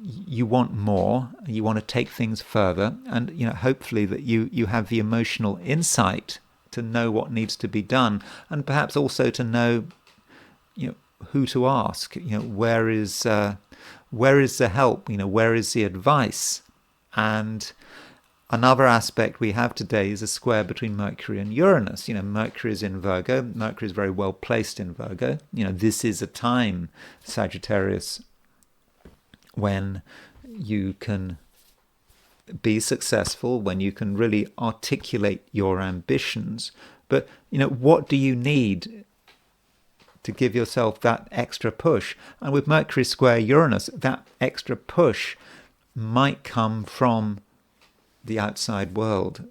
you want more, you want to take things further, and hopefully that you have the emotional insight to know what needs to be done, and perhaps also to know who to ask. Where is the help? Where is the advice? And another aspect we have today is a square between Mercury and Uranus. Mercury is in Virgo. Mercury is very well placed in Virgo. This is a time, Sagittarius, when you can be successful, when you can really articulate your ambitions. But, what do you need to give yourself that extra push? And with Mercury square Uranus, that extra push might come from the outside world.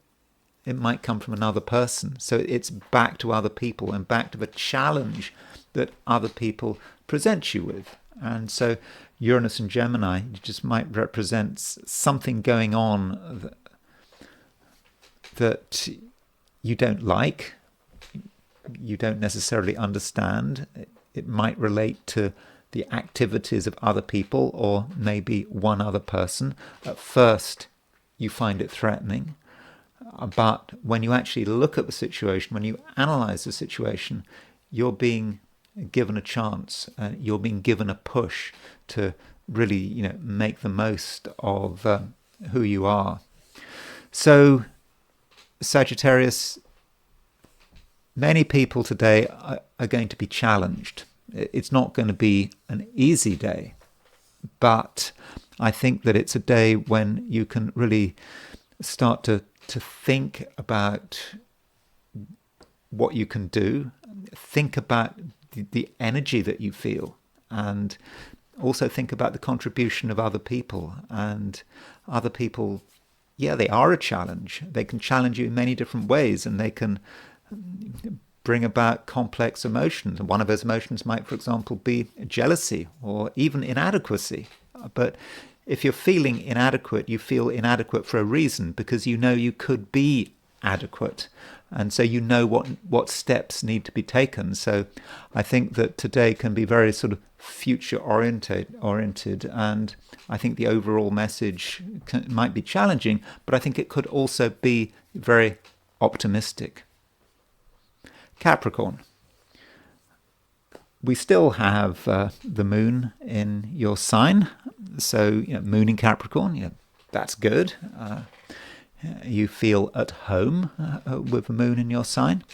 It might come from another person. So it's back to other people and back to the challenge that other people present you with. And so Uranus and Gemini just might represent something going on that you don't like, you don't necessarily understand. It might relate to the activities of other people, or maybe one other person. At first, you find it threatening. But when you actually look at the situation, when you analyze the situation, you're being given a chance, you're being given a push to really, make the most of who you are. So, Sagittarius, many people today are going to be challenged. It's not going to be an easy day, but I think that it's a day when you can really start to think about what you can do, think about the energy that you feel, and also think about the contribution of other people. And other people, yeah, they are a challenge. They can challenge you in many different ways, and they can bring about complex emotions. And one of those emotions might, for example, be jealousy or even inadequacy. But if you're feeling inadequate, you feel inadequate for a reason, because you know you could be adequate. And so you know what steps need to be taken. So I think that today can be very sort of future oriented, and I think the overall message might be challenging, but I think it could also be very optimistic. Capricorn. We still have the moon in your sign. So, moon in Capricorn, that's good. You feel at home with the moon in your sign.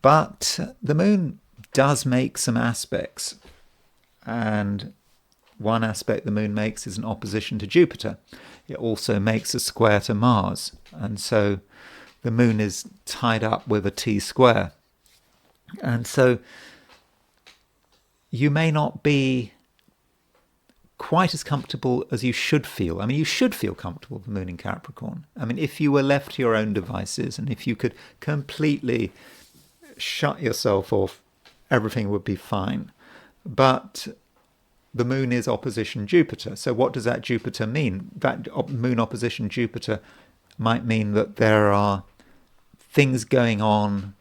But the moon does make some aspects. And one aspect the moon makes is an opposition to Jupiter. It also makes a square to Mars. And so the moon is tied up with a T-square. And so you may not be quite as comfortable as you should feel. I mean, you should feel comfortable with the moon in Capricorn. I mean, if you were left to your own devices, and if you could completely shut yourself off, everything would be fine. But the moon is opposition Jupiter. So what does that Jupiter mean? That moon opposition Jupiter might mean that there are things going on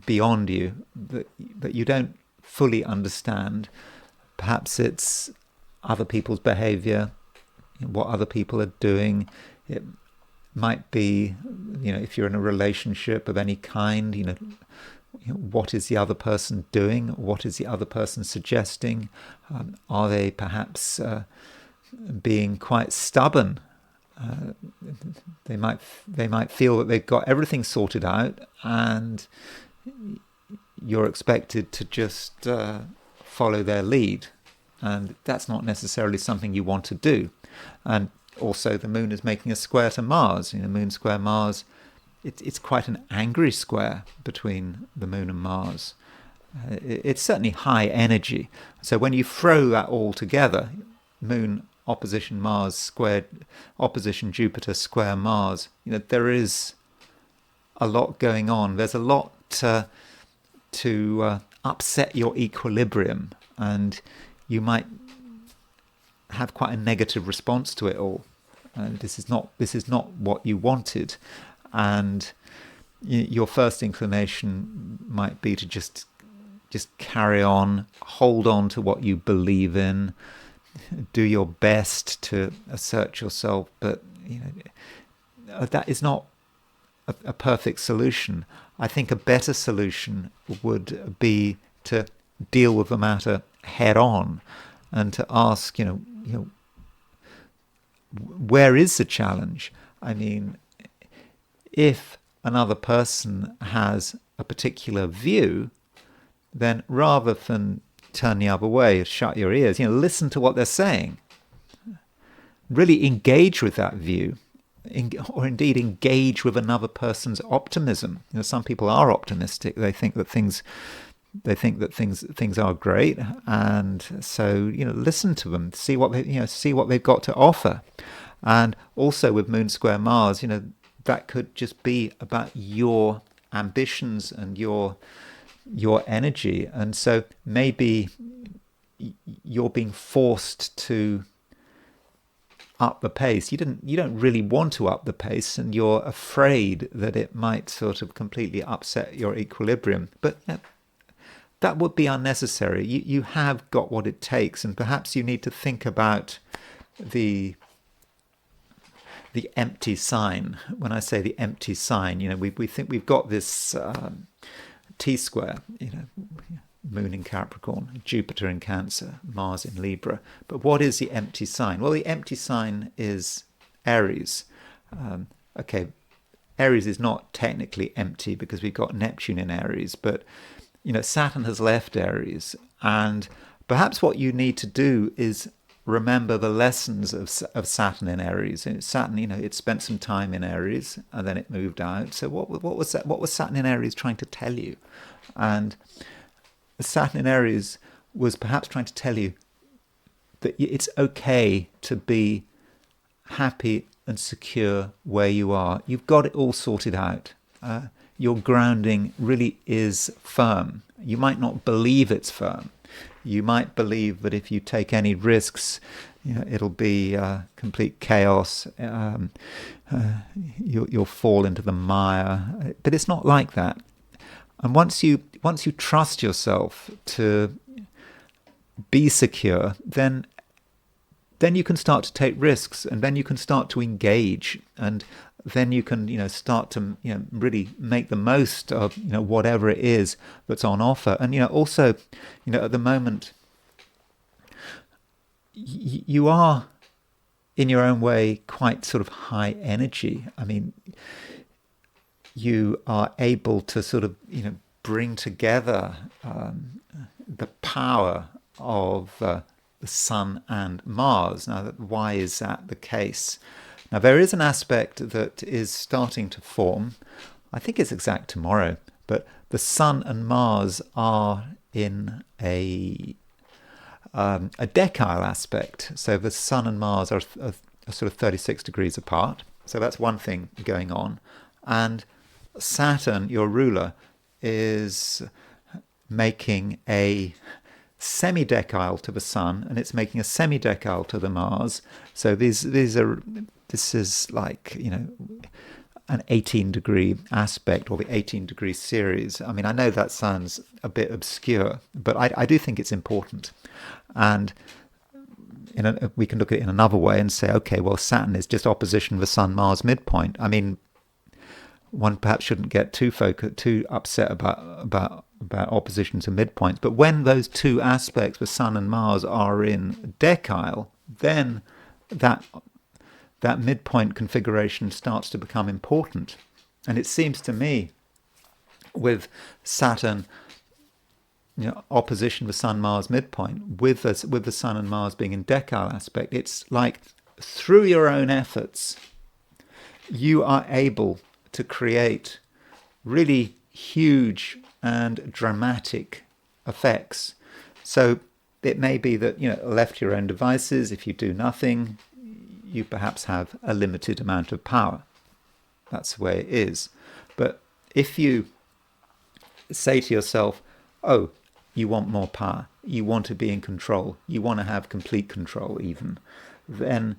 beyond you that you don't fully understand. Perhaps it's other people's behavior, what other people are doing. It might be, if you're in a relationship of any kind, what is the other person doing? What is the other person suggesting? Are they perhaps being quite stubborn? They might feel that they've got everything sorted out, and you're expected to just follow their lead. And that's not necessarily something you want to do. And also the moon is making a square to Mars. Moon square Mars, it's quite an angry square between the moon and Mars. It's certainly high energy. So when you throw that all together, moon opposition Mars squared opposition Jupiter square Mars, there is a lot going on. There's a lot to upset your equilibrium, and you might have quite a negative response to it all. This is not what you wanted, and your first inclination might be to just carry on, hold on to what you believe in, do your best to assert yourself, but that is not a perfect solution. I think a better solution would be to deal with the matter head on, and to ask, where is the challenge? I mean, if another person has a particular view, then rather than turn the other way, shut your ears, listen to what they're saying. Really engage with that view, or indeed engage with another person's optimism. Some people are optimistic. They think that things are great, and so listen to them, see what they've got to offer. And also with moon square Mars, that could just be about your ambitions and your energy. And so maybe you're being forced to up the pace. You don't really want to up the pace, and you're afraid that it might sort of completely upset your equilibrium. But that would be unnecessary. You have got what it takes, and perhaps you need to think about the empty sign. When I say the empty sign, we think we've got this T-square, moon in Capricorn, Jupiter in Cancer, Mars in Libra. But what is the empty sign? Well, the empty sign is Aries. Aries is not technically empty because we've got Neptune in Aries, but Saturn has left Aries, and perhaps what you need to do is remember the lessons of Saturn in Aries. Saturn, it spent some time in Aries, and then it moved out. So what was Saturn in Aries trying to tell you? And Saturn in Aries was perhaps trying to tell you that it's okay to be happy and secure where you are. You've got it all sorted out. Your grounding really is firm. You might not believe it's firm. You might believe that if you take any risks, it'll be complete chaos. You'll fall into the mire. But it's not like that. And once you trust yourself to be secure, then you can start to take risks, and then you can start to engage, and then you can start to really make the most of whatever it is that's on offer. And also at the moment you are in your own way quite sort of high energy. I mean, you are able to sort of bring together the power of the Sun and Mars. Now, why is that the case? Now, there is an aspect that is starting to form. I think it's exact tomorrow, but the Sun and Mars are in a decile aspect. So the Sun and Mars are sort of 36 degrees apart. So that's one thing going on. And Saturn, your ruler, is making a semi-decile to the Sun, and it's making a semi-decile to the Mars. So this is like an 18-degree aspect, or the 18-degree series. I mean, I know that sounds a bit obscure, but I do think it's important. And we can look at it in another way and say, okay, well, Saturn is just opposition the Sun-Mars midpoint. I mean, one perhaps shouldn't get too upset about opposition to midpoints. But when those two aspects, the Sun and Mars, are in decile, then that midpoint configuration starts to become important. And it seems to me, with Saturn opposition to Sun-Mars midpoint, with the Sun and Mars being in decile aspect, it's like through your own efforts, you are able to create really huge and dramatic effects. So it may be that, left to your own devices, if you do nothing, you perhaps have a limited amount of power. That's the way it is. But if you say to yourself, oh, you want more power, you want to be in control, you want to have complete control even, then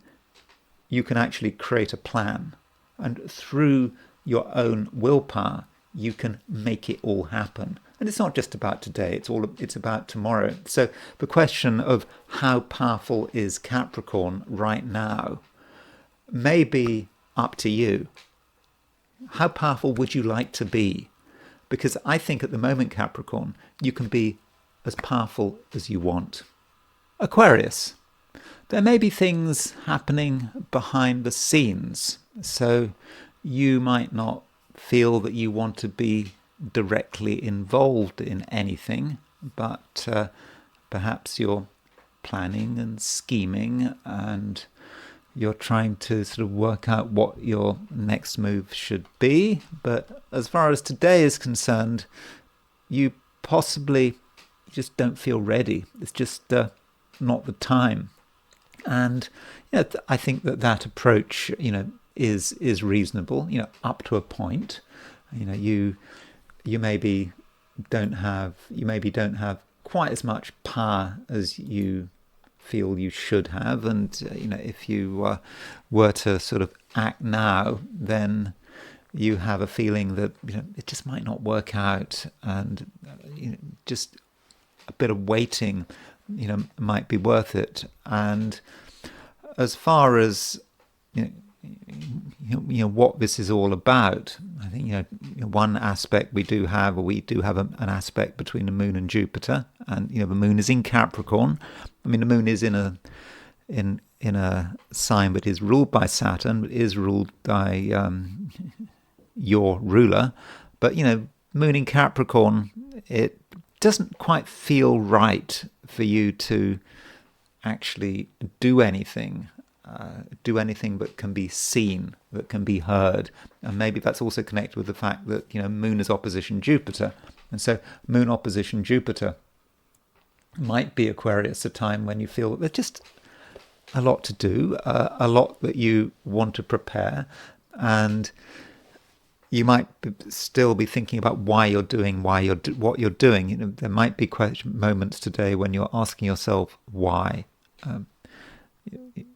you can actually create a plan. And through your own willpower, you can make it all happen. And it's not just about today, it's about tomorrow. So the question of how powerful is Capricorn right now may be up to you. How powerful would you like to be? Because I think at the moment, Capricorn, you can be as powerful as you want. Aquarius. There may be things happening behind the scenes. So you might not feel that you want to be directly involved in anything, but perhaps you're planning and scheming, and you're trying to sort of work out what your next move should be. But as far as today is concerned, you possibly just don't feel ready. It's just not the time. And I think that approach, is reasonable. Up to a point. You maybe don't have quite as much power as you feel you should have, and if you were to sort of act now, then you have a feeling that it just might not work out, and just a bit of waiting might be worth it. And as far as what this is all about, I think one aspect we do have an aspect between the Moon and Jupiter, and the Moon is in Capricorn. I mean, the Moon is in a sign that is ruled by Saturn, but is ruled by your ruler. But Moon in Capricorn, it doesn't quite feel right for you to actually do anything that can be seen, that can be heard. And maybe that's also connected with the fact that Moon is opposition Jupiter, and so Moon opposition Jupiter Might be, Aquarius, a time when you feel there's just a lot to do, a lot that you want to prepare, and you might still be thinking about why you're doing what you're doing. There might be moments today when you're asking yourself why.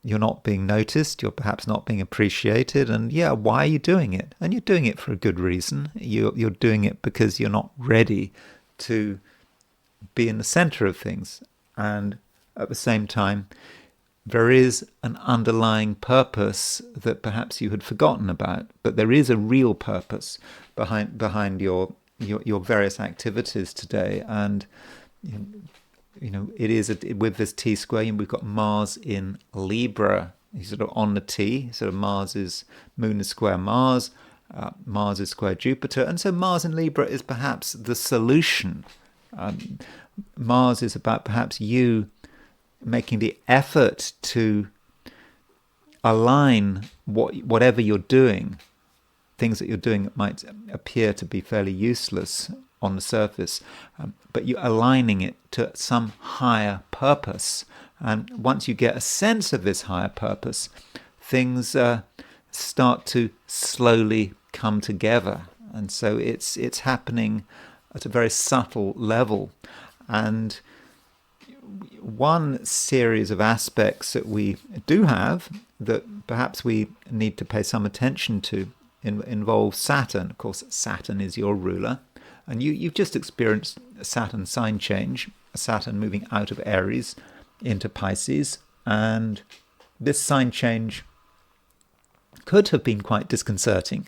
You're not being noticed, you're perhaps not being appreciated, and why are you doing it? And you're doing it for a good reason. You're doing it because you're not ready to be in the center of things. And at the same time, there is an underlying purpose that perhaps you had forgotten about, but there is a real purpose behind your various activities today. And it is with this T square, we've got Mars in Libra. He's sort of on the T. Sort of Moon is square Mars, Mars is square Jupiter, and so Mars in Libra is perhaps the solution. Mars is about perhaps you making the effort to align whatever you're doing, things that you're doing that might appear to be fairly useless on the surface, but you're aligning it to some higher purpose. And once you get a sense of this higher purpose, things start to slowly come together. And so it's happening at a very subtle level. And one series of aspects that we do have that perhaps we need to pay some attention to involve Saturn. Of course, Saturn is your ruler. And you've just experienced a Saturn sign change, a Saturn moving out of Aries into Pisces. And this sign change could have been quite disconcerting.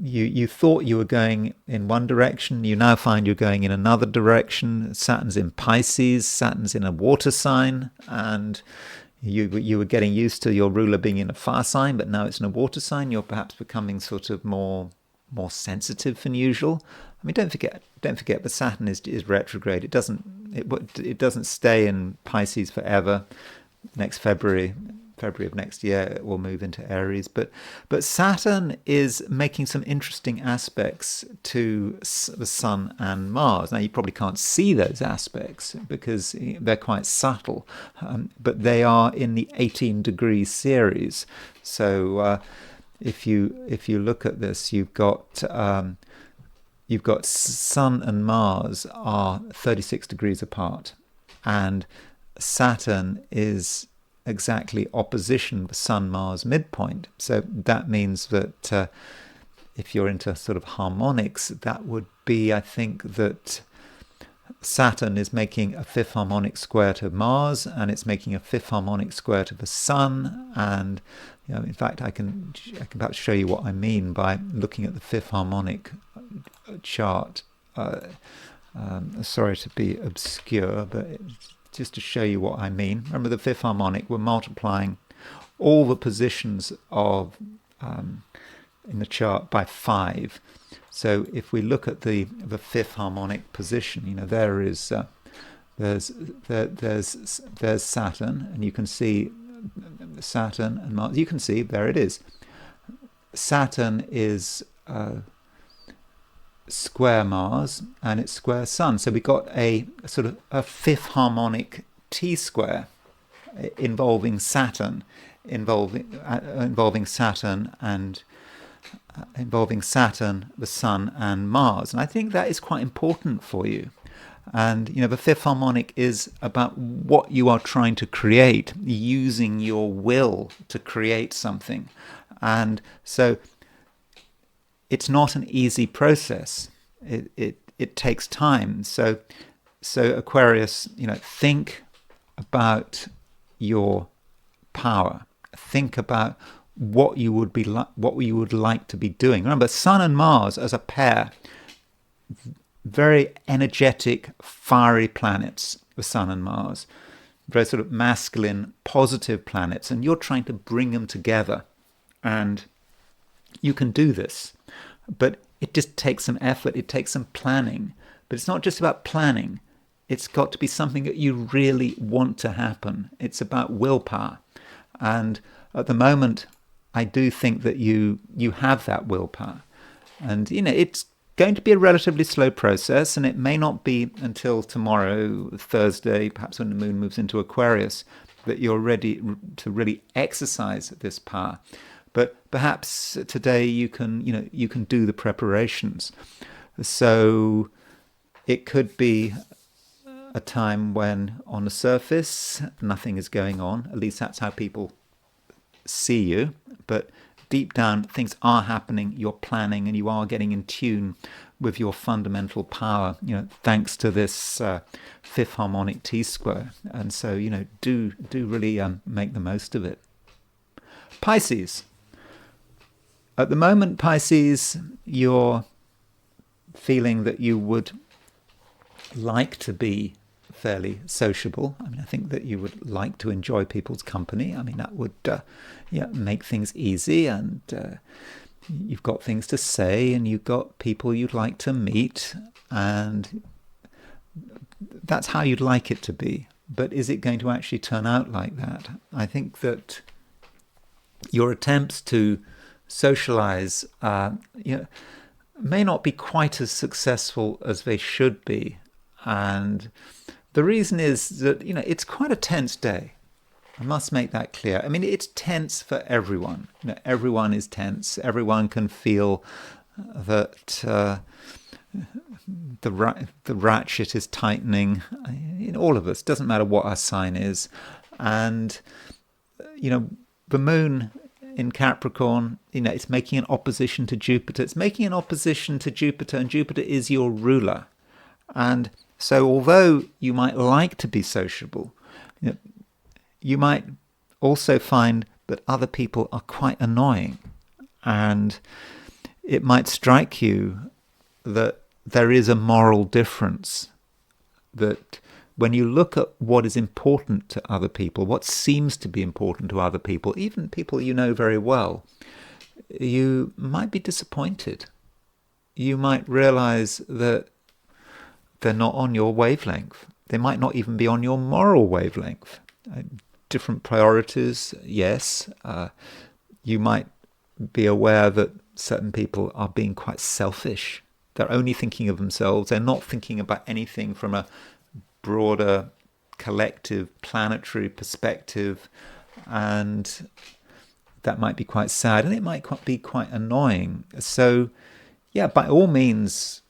You thought you were going in one direction, you now find you're going in another direction. Saturn's in Pisces, Saturn's in a water sign, and you were getting used to your ruler being in a fire sign, but now it's in a water sign. You're perhaps becoming sort of more sensitive than usual. I mean, don't forget, but Saturn is retrograde. It doesn't stay in Pisces forever. Next February of next year, it will move into Aries. But Saturn is making some interesting aspects to the Sun and Mars. Now, you probably can't see those aspects because they're quite subtle, but they are in the 18-degree series. So if you look at this, you've got Sun and Mars are 36 degrees apart, and Saturn is exactly opposition the Sun-Mars midpoint. So that means that if you're into sort of harmonics, that would be, I think, that Saturn is making a fifth harmonic square to Mars, and it's making a fifth harmonic square to the Sun. And in fact, I can perhaps show you what I mean by looking at the fifth harmonic chart. Sorry to be obscure, but just to show you what I mean. Remember, the fifth harmonic, we're multiplying all the positions of in the chart by 5. So if we look at the fifth harmonic position, there is there's Saturn, and you can see Saturn and Mars. You can see there it is. Saturn is square Mars and it's square Sun. So we got a sort of a fifth harmonic T square involving Saturn, involving Saturn and involving Saturn, the Sun, and Mars. And I think that is quite important for you. And the fifth harmonic is about what you are trying to create, using your will to create something. And so it's not an easy process. It takes time. So Aquarius, think about your power. Think about what you would like to be doing. Remember, Sun and Mars as a pair, very energetic, fiery planets, the Sun and Mars, very sort of masculine, positive planets, and you're trying to bring them together. And you can do this, but it just takes some effort, it takes some planning. But it's not just about planning. It's got to be something that you really want to happen. It's about willpower. And at the moment, I do think that you have that willpower. And, it's going to be a relatively slow process, and it may not be until tomorrow, Thursday, perhaps when the moon moves into Aquarius, that you're ready to really exercise this power. But perhaps today you can do the preparations. So it could be a time when on the surface nothing is going on. At least that's how people see you. But deep down things are happening, you're planning, and you are getting in tune with your fundamental power, thanks to this fifth harmonic T-square. And so, do really make the most of it. Pisces. At the moment, Pisces, you're feeling that you would like to be fairly sociable. I think that you would like to enjoy people's company. That would make things easy, and you've got things to say, and you've got people you'd like to meet, and that's how you'd like it to be. But is it going to actually turn out like that? I think that your attempts to socialize may not be quite as successful as they should be. And the reason is that, it's quite a tense day. I must make that clear. It's tense for everyone. Everyone is tense. Everyone can feel that the ratchet is tightening in all of us. Doesn't matter what our sign is. And, the moon in Capricorn, it's making an opposition to Jupiter. It's making an opposition to Jupiter, and Jupiter is your ruler. And so although you might like to be sociable, you might also find that other people are quite annoying. And it might strike you that there is a moral difference, that when you look at what is important to other people, what seems to be important to other people, even people you know very well, you might be disappointed. You might realize that they're not on your wavelength. They might not even be on your moral wavelength. Different priorities, yes. You might be aware that certain people are being quite selfish. They're only thinking of themselves. They're not thinking about anything from a broader collective planetary perspective, and that might be quite sad, and it might be quite annoying. So by all means,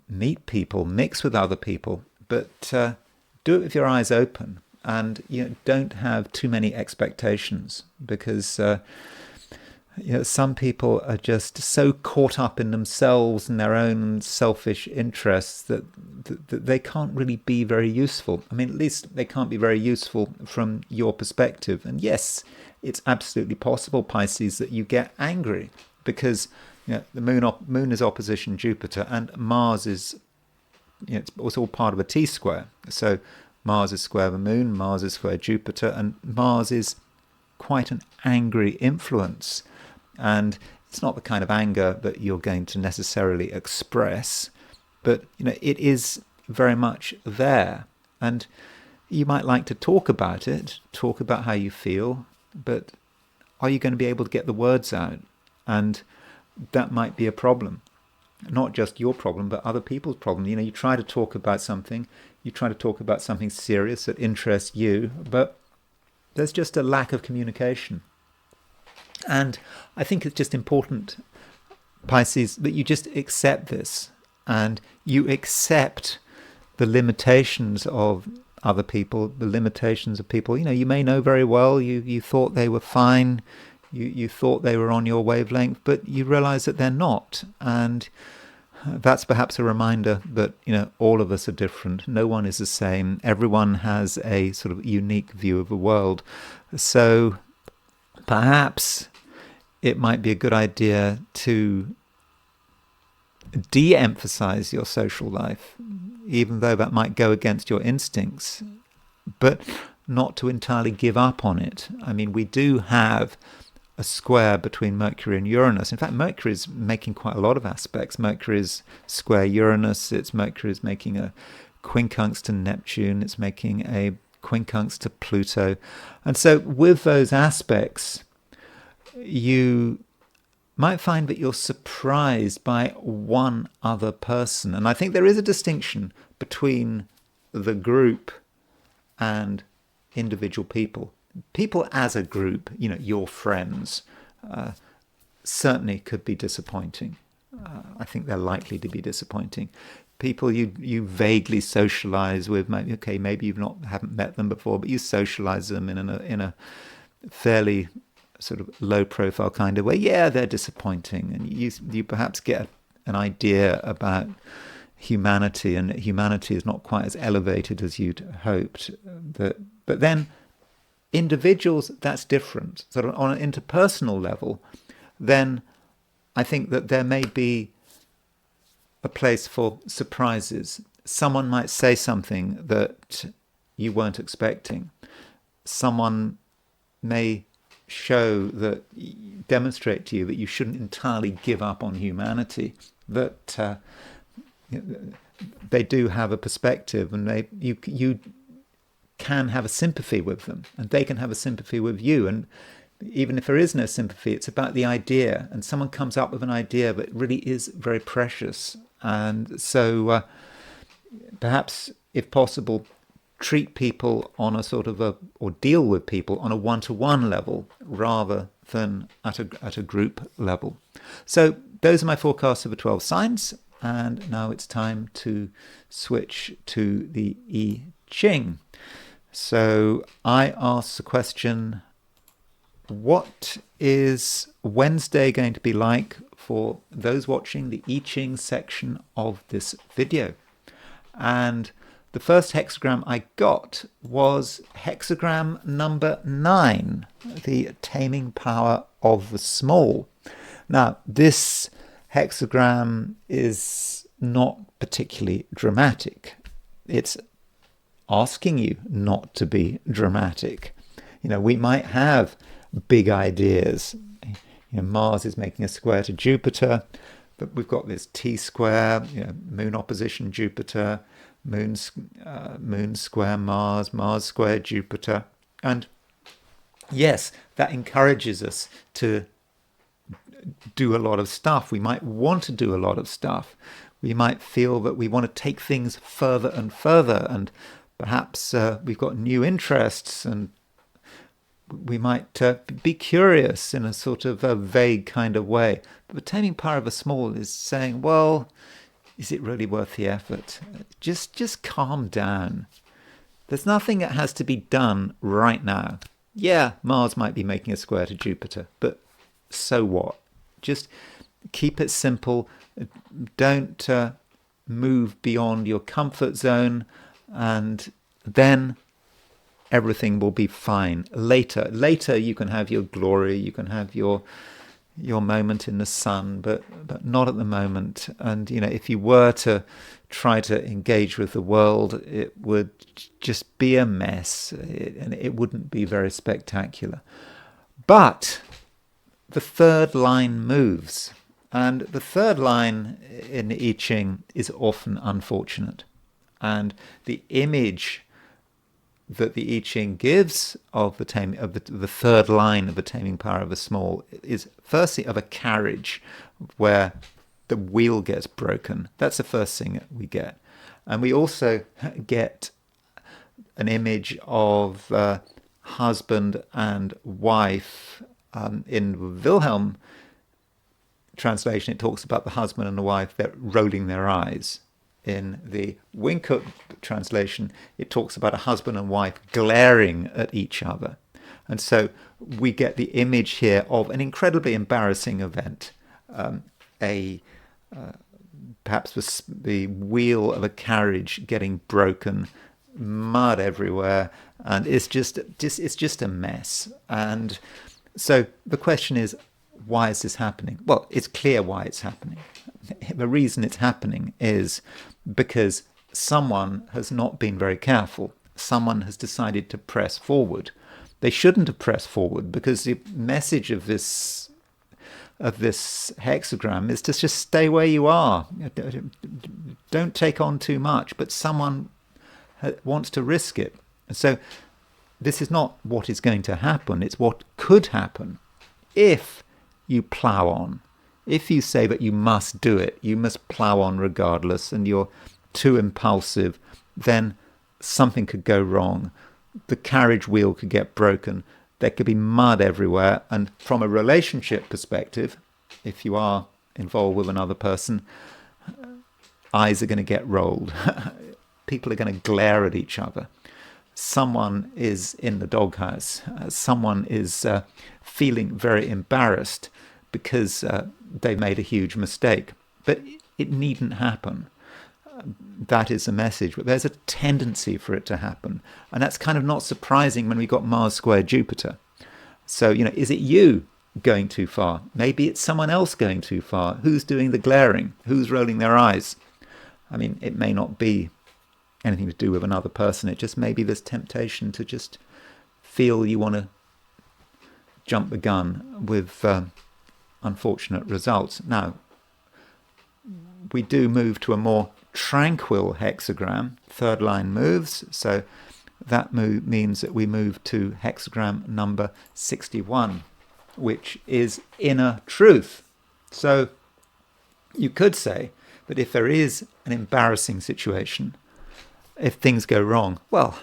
meet people, mix with other people, but do it with your eyes open, and don't have too many expectations, because some people are just so caught up in themselves and their own selfish interests that they can't really be very useful. At least they can't be very useful from your perspective. And yes, it's absolutely possible, Pisces, that you get angry because the moon is opposition Jupiter, and Mars is, it's all part of a T-square. So Mars is square the moon, Mars is square Jupiter, and Mars is quite an angry influence. And it's not the kind of anger that you're going to necessarily express, but it is very much there. And you might like to talk about it, talk about how you feel, but are you going to be able to get the words out? And that might be a problem. Not just your problem, but other people's problem. You try to talk about something, serious that interests you, but there's just a lack of communication. And I think it's just important, Pisces, that you just accept this, and you accept the limitations of other people, the limitations of people you may know very well. You thought they were fine, you thought they were on your wavelength, but you realize that they're not. And that's perhaps a reminder that all of us are different. No one is the same. Everyone has a sort of unique view of the world. So perhaps it might be a good idea to de-emphasize your social life, even though that might go against your instincts, but not to entirely give up on it. We do have a square between Mercury and Uranus. In fact, Mercury is making quite a lot of aspects. Mercury is square Uranus. Mercury is making a quincunx to Neptune. It's making a quincunx to Pluto. And so with those aspects, you might find that you're surprised by one other person. And I think there is a distinction between the group and individual people. People as a group, your friends, certainly could be disappointing. I think they're likely to be disappointing. People you vaguely socialize with, maybe haven't met them before, but you socialize them in a fairly sort of low profile kind of way. Yeah, they're disappointing, and you perhaps get an idea about humanity, and humanity is not quite as elevated as you'd hoped. But then individuals, that's different. Sort of on an interpersonal level, then I think that there may be a place for surprises. Someone might say something that you weren't expecting. Someone may demonstrate to you that you shouldn't entirely give up on humanity, that they do have a perspective, and you can have a sympathy with them, and they can have a sympathy with you. And even if there is no sympathy, it's about the idea, and someone comes up with an idea that really is very precious. And so perhaps, if possible, treat people on a sort of or deal with people on a one-to-one level rather than at a group level. So those are my forecasts for the 12 signs. And now it's time to switch to the I Ching. So I asked the question, what is Wednesday going to be like for those watching the I Ching section of this video? And the first hexagram I got was hexagram number 9, the taming power of the small. Now, this hexagram is not particularly dramatic. It's asking you not to be dramatic. We might have big ideas. Mars is making a square to Jupiter, but we've got this T-square, Moon opposition Jupiter, Moon square Mars, Mars square Jupiter. And yes, that encourages us to do a lot of stuff. We might want to do a lot of stuff. We might feel that we want to take things further and further, and perhaps we've got new interests, and we might be curious in a sort of a vague kind of way. But the taming power of a small is saying, well, is it really worth the effort? Just calm down. There's nothing that has to be done right now. Yeah, Mars might be making a square to Jupiter, but so what? Just keep it simple. Don't move beyond your comfort zone, and then everything will be fine. Later you can have your glory, you can have your moment in the sun, but not at the moment. And if you were to try to engage with the world, it would just be a mess, and it wouldn't be very spectacular. But the third line moves, and the third line in the I Ching is often unfortunate. And the image that the I Ching gives of the third line of the taming power of a small is firstly of a carriage where the wheel gets broken. That's the first thing that we get. And we also get an image of husband and wife. In the Wilhelm translation, it talks about the husband and the wife, they're rolling their eyes. In the Wingkut translation, it talks about a husband and wife glaring at each other. And so we get the image here of an incredibly embarrassing event. Perhaps the wheel of a carriage getting broken, mud everywhere, and it's just a mess. And so the question is, why is this happening? Well, it's clear why it's happening. The reason it's happening is because someone has not been very careful. Someone has decided to press forward. They shouldn't have pressed forward, because the message of this hexagram is to just stay where you are. Don't take on too much, but someone wants to risk it. So this is not what is going to happen, it's what could happen if you plow on, If you say that you must do it, you must plow on regardless, and you're too impulsive, then something could go wrong. The carriage wheel could get broken. There could be mud everywhere. And from a relationship perspective, if you are involved with another person, eyes are going to get rolled. People are going to glare at each other. Someone is in the doghouse. Someone is feeling very embarrassed because they made a huge mistake. But it needn't happen. That is the message. But there's a tendency for it to happen. And that's kind of not surprising when we got Mars square Jupiter. So, is it you going too far? Maybe it's someone else going too far. Who's doing the glaring? Who's rolling their eyes? I mean, it may not be anything to do with another person. It just may be this temptation to just feel you want to jump the gun with unfortunate results. Now, we do move to a more tranquil hexagram. Third line moves, so that means that we move to hexagram number 61, which is inner truth. So you could say that if there is an embarrassing situation, if things go wrong, well,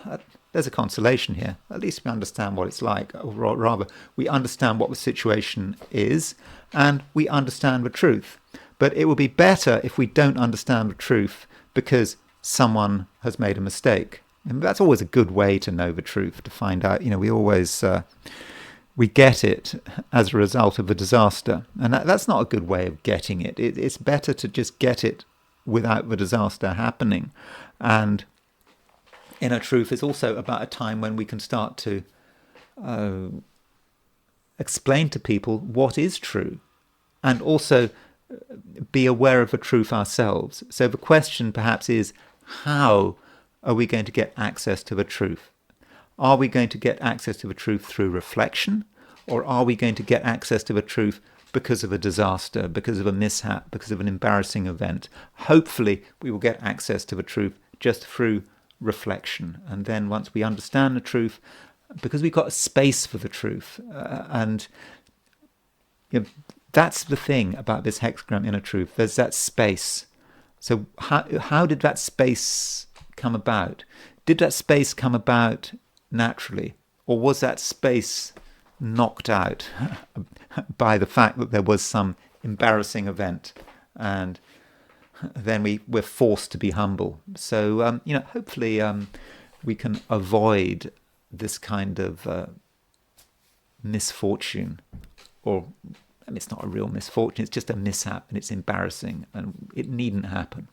there's a consolation here. At least we understand what it's like, or rather, we understand what the situation is, and we understand the truth. But it would be better if we don't understand the truth because someone has made a mistake. And that's always a good way to know the truth, to find out. We always we get it as a result of a disaster, and that's not a good way of getting it. It's better to just get it without the disaster happening. And inner truth is also about a time when we can start to explain to people what is true, and also be aware of the truth ourselves. So the question perhaps is, how are we going to get access to the truth? Are we going to get access to the truth through reflection, or are we going to get access to the truth because of a disaster, because of a mishap, because of an embarrassing event? Hopefully we will get access to the truth just through reflection. And then once we understand the truth, because we've got a space for the truth, and that's the thing about this hexagram inner truth. There's that space. So how did that space come about? Did that space come about naturally, or was that space knocked out by the fact that there was some embarrassing event, and then we were forced to be humble? So hopefully we can avoid this kind of misfortune, or it's not a real misfortune, it's just a mishap, and it's embarrassing, and it needn't happen.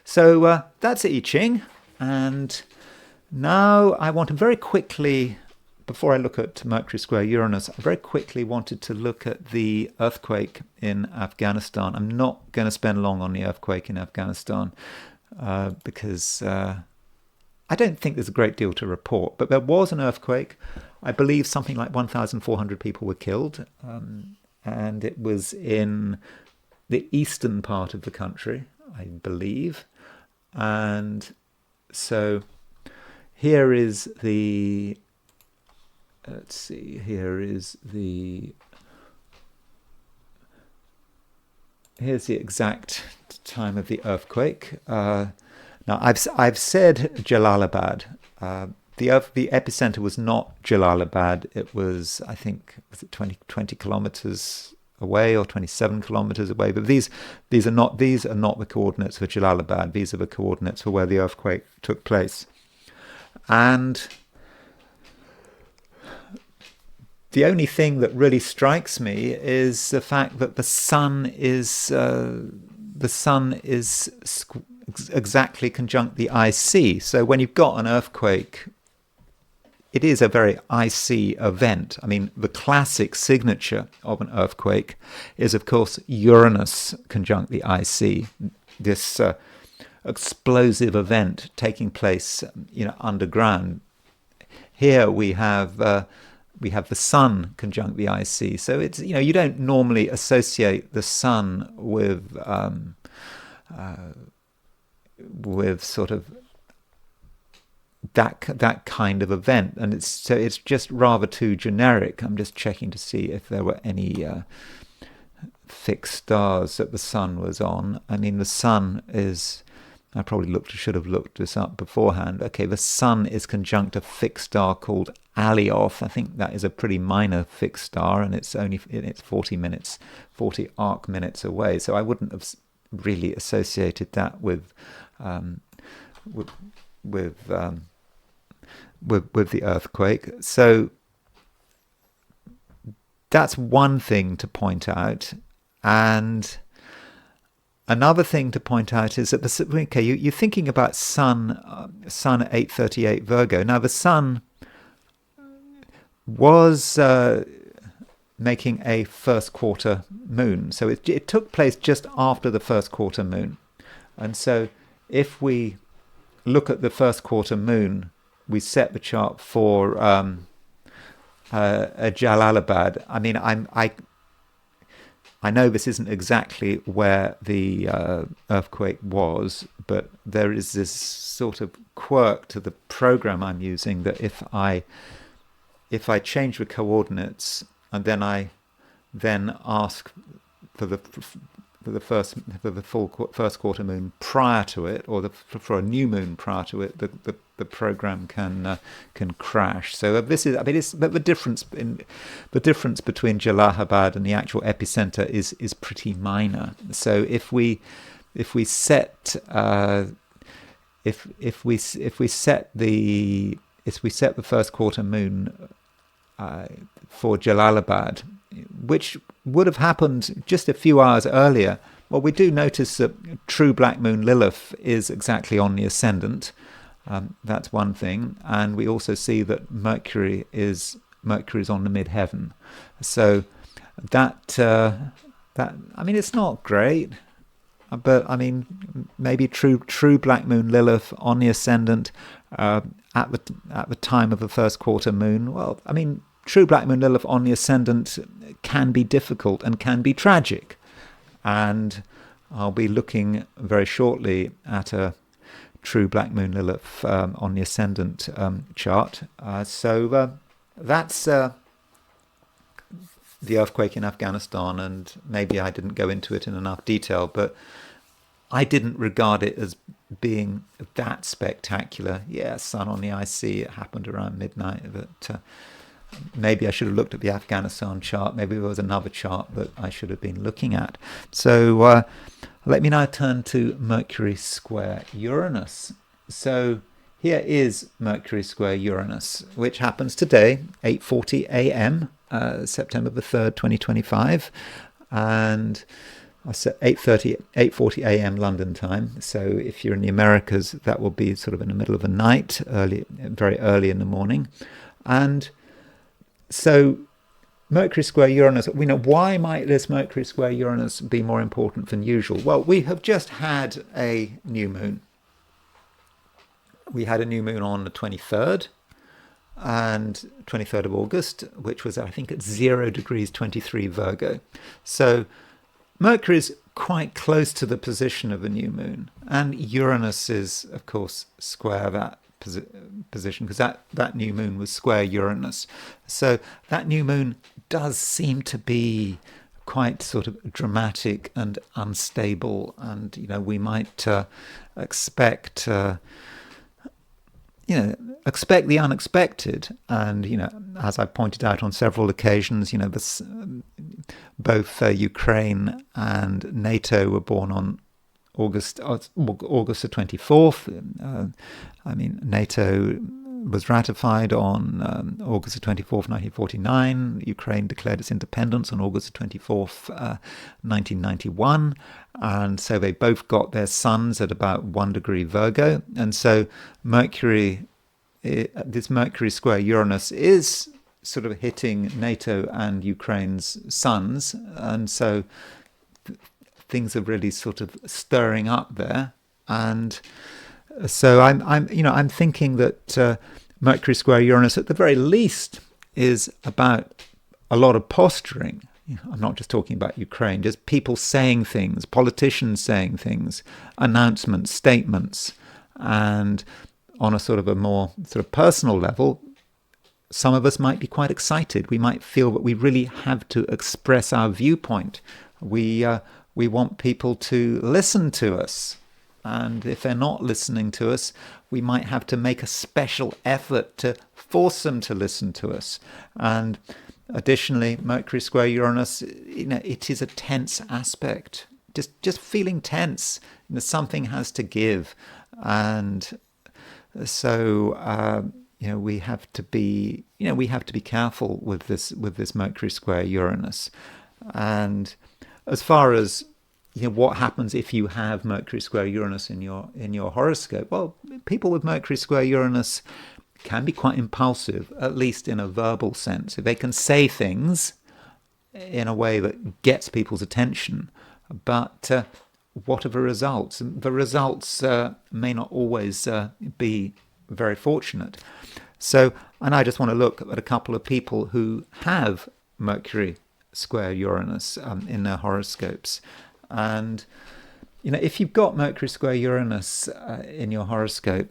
So that's I Ching. And now I want to very quickly, before I look at Mercury square Uranus, I very quickly wanted to look at the earthquake in Afghanistan. I'm not going to spend long on the earthquake in Afghanistan because I don't think there's a great deal to report. But there was an earthquake. I believe something like 1,400 people were killed. And it was in the eastern part of the country, I believe. And so here is the, here's the exact time of the earthquake. Now I've said Jalalabad. The epicenter was not Jalalabad. It was, I think, 20 kilometers away, or 27 kilometers away. But these are not the coordinates for Jalalabad. These are the coordinates for where the earthquake took place. And the only thing that really strikes me is the fact that the sun is exactly conjunct the IC. So when you've got an earthquake, it is a very icy event. I mean, the classic signature of an earthquake is, of course, Uranus conjunct the IC, this explosive event taking place, underground. Here we have the sun conjunct the IC. So it's, you don't normally associate the sun with sort of that kind of event, and it's just rather too generic. I'm just checking to see if there were any fixed stars that the sun was on. I mean, the sun is, I probably should have looked this up beforehand. Okay, the sun is conjunct a fixed star called Alioth. I think that is a pretty minor fixed star, and it's 40 arc minutes away. So I wouldn't have really associated that with the earthquake. So that's one thing to point out. And another thing to point out is that you're thinking about sun at 8:38 Virgo. Now the sun was making a first quarter moon, so it took place just after the first quarter moon. And so if we look at the first quarter moon, we set the chart for Jalalabad. I mean, I know this isn't exactly where the earthquake was, but there is this sort of quirk to the program I'm using that if I change the coordinates and then I ask for the full first quarter moon prior to it, or for a new moon prior to it, the program can crash. So this is, I mean, but the difference between Jalalabad and the actual epicenter is pretty minor. So if we set the first quarter moon for Jalalabad, which would have happened just a few hours earlier, well, we do notice that true black moon Lilith is exactly on the ascendant. That's one thing, and we also see that Mercury is on the midheaven. So that I mean, it's not great, but I mean, maybe true black moon Lilith on the ascendant at the time of the first quarter moon. Well, I mean, true black moon Lilith on the ascendant can be difficult and can be tragic, and I'll be looking very shortly at a true black moon Lilith on the ascendant chart. So that's the earthquake in Afghanistan, and maybe I didn't go into it in enough detail, but I didn't regard it as being that spectacular. Yeah, sun on the IC, it happened around midnight, but maybe I should have looked at the Afghanistan chart. Maybe there was another chart that I should have been looking at. So let me now turn to Mercury square Uranus. So here is Mercury square Uranus, which happens today, 8:40 a.m., September the 3rd, 2025. And I said 8:40 a.m. London time. So if you're in the Americas, that will be sort of in the middle of the night, very early in the morning. And so Mercury square Uranus, we know, why might this Mercury square Uranus be more important than usual? Well, we have just had a new moon. We had a new moon on the 23rd and 23rd of August, which was, I think, at 0 degrees 23 Virgo. So Mercury is quite close to the position of the new moon, and Uranus is, of course, square that position, because that new moon was square Uranus. So that new moon does seem to be quite sort of dramatic and unstable, and we might expect the unexpected. And as I pointed out on several occasions, both Ukraine and NATO were born on August the 24th. NATO was ratified on August the 24th, 1949. Ukraine declared its independence on August the 24th, 1991. And so they both got their suns at about 1 degree Virgo. And so this Mercury square Uranus is sort of hitting NATO and Ukraine's suns. And so things are really sort of stirring up there. And so I'm thinking that Mercury square Uranus, at the very least, is about a lot of posturing. I'm not just talking about Ukraine, just people saying things, politicians saying things, announcements, statements, and on a sort of a more sort of personal level, some of us might be quite excited. We might feel that we really have to express our viewpoint We want people to listen to us. And if they're not listening to us, we might have to make a special effort to force them to listen to us. And additionally, Mercury square Uranus, it is a tense aspect. Just feeling tense. Something has to give. And so we have to be careful with this Mercury square Uranus. And as far as what happens if you have Mercury square Uranus in your horoscope? Well, people with Mercury square Uranus can be quite impulsive, at least in a verbal sense. They can say things in a way that gets people's attention, but what are the results? The results may not always be very fortunate. So, and I just want to look at a couple of people who have Mercury square Uranus in their horoscopes. And, if you've got Mercury square Uranus in your horoscope,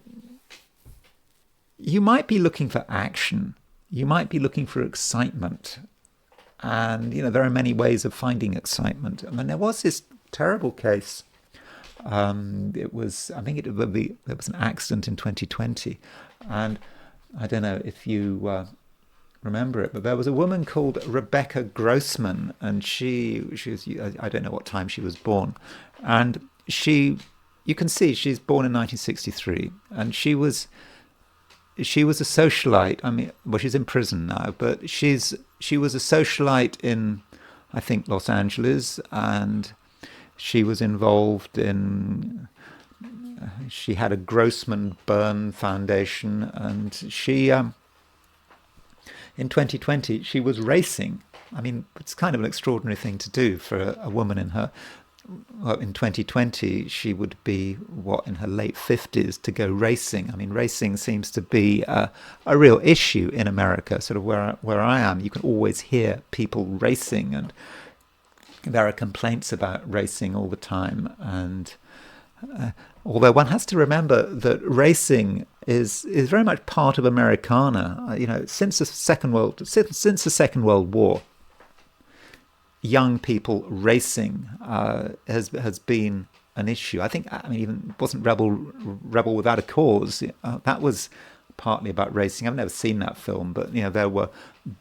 you might be looking for action. You might be looking for excitement. And, there are many ways of finding excitement. I mean, there was this terrible case. There was an accident in 2020. And I don't know if you remember it, but there was a woman called Rebecca Grossman, and she was, I don't know what time she was born, and you can see she's born in 1963, and she was a socialite. I mean, well, she's in prison now, but she was a socialite in, I think, Los Angeles, and she was involved in. She had a Grossman Burn Foundation, and she. In 2020, she was racing. I mean, it's kind of an extraordinary thing to do for a woman in her. Well, in 2020, she would be, in her late 50s to go racing. I mean, racing seems to be a real issue in America, sort of where I am. You can always hear people racing, and there are complaints about racing all the time. And although one has to remember that racing is very much part of Americana. Since the Second World War, young people racing has been an issue. I mean, even wasn't Rebel Without a Cause. That was partly about racing. I've never seen that film, but there were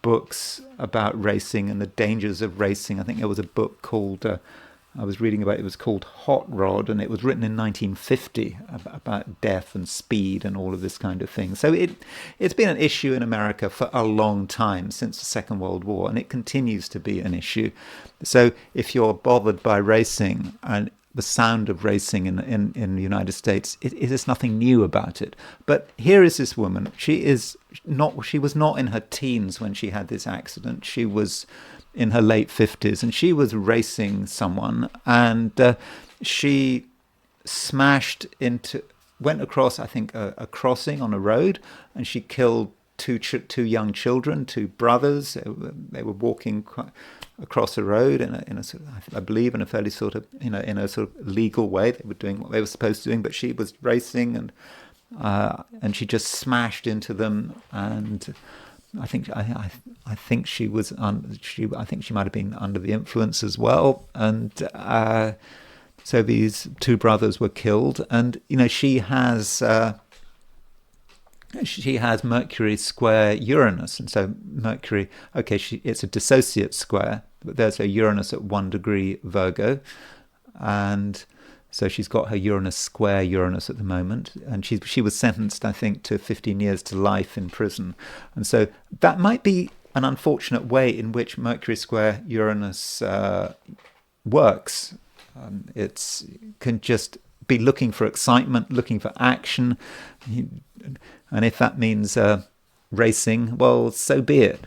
books about racing and the dangers of racing. I think there was a book called. I was reading about it was called Hot Rod, and it was written in 1950 about death and speed and all of this kind of thing. So it's been an issue in America for a long time, since the Second World War, and it continues to be an issue. So if you're bothered by racing and the sound of racing in the United States, there's nothing new about it. But here is this woman. She was not in her teens when she had this accident. She was in her late 50s, and she was racing someone, and she went across, I think, a crossing on a road, and she killed two young children, two brothers. They were walking across a road in a sort of, I believe, in a fairly sort of, in a sort of legal way. They were doing what they were supposed to do, but she was racing, and she just smashed into them, and I think she was I think she might have been under the influence as well, and so these two brothers were killed, and she has Mercury square Uranus, and so Mercury, it's a dissociate square, but there's a Uranus at 1 degree Virgo, and so she's got her Uranus square Uranus at the moment, and she was sentenced, I think, to 15 years to life in prison. And so that might be an unfortunate way in which Mercury square Uranus works. It can just be looking for excitement, looking for action, and if that means racing, well, so be it.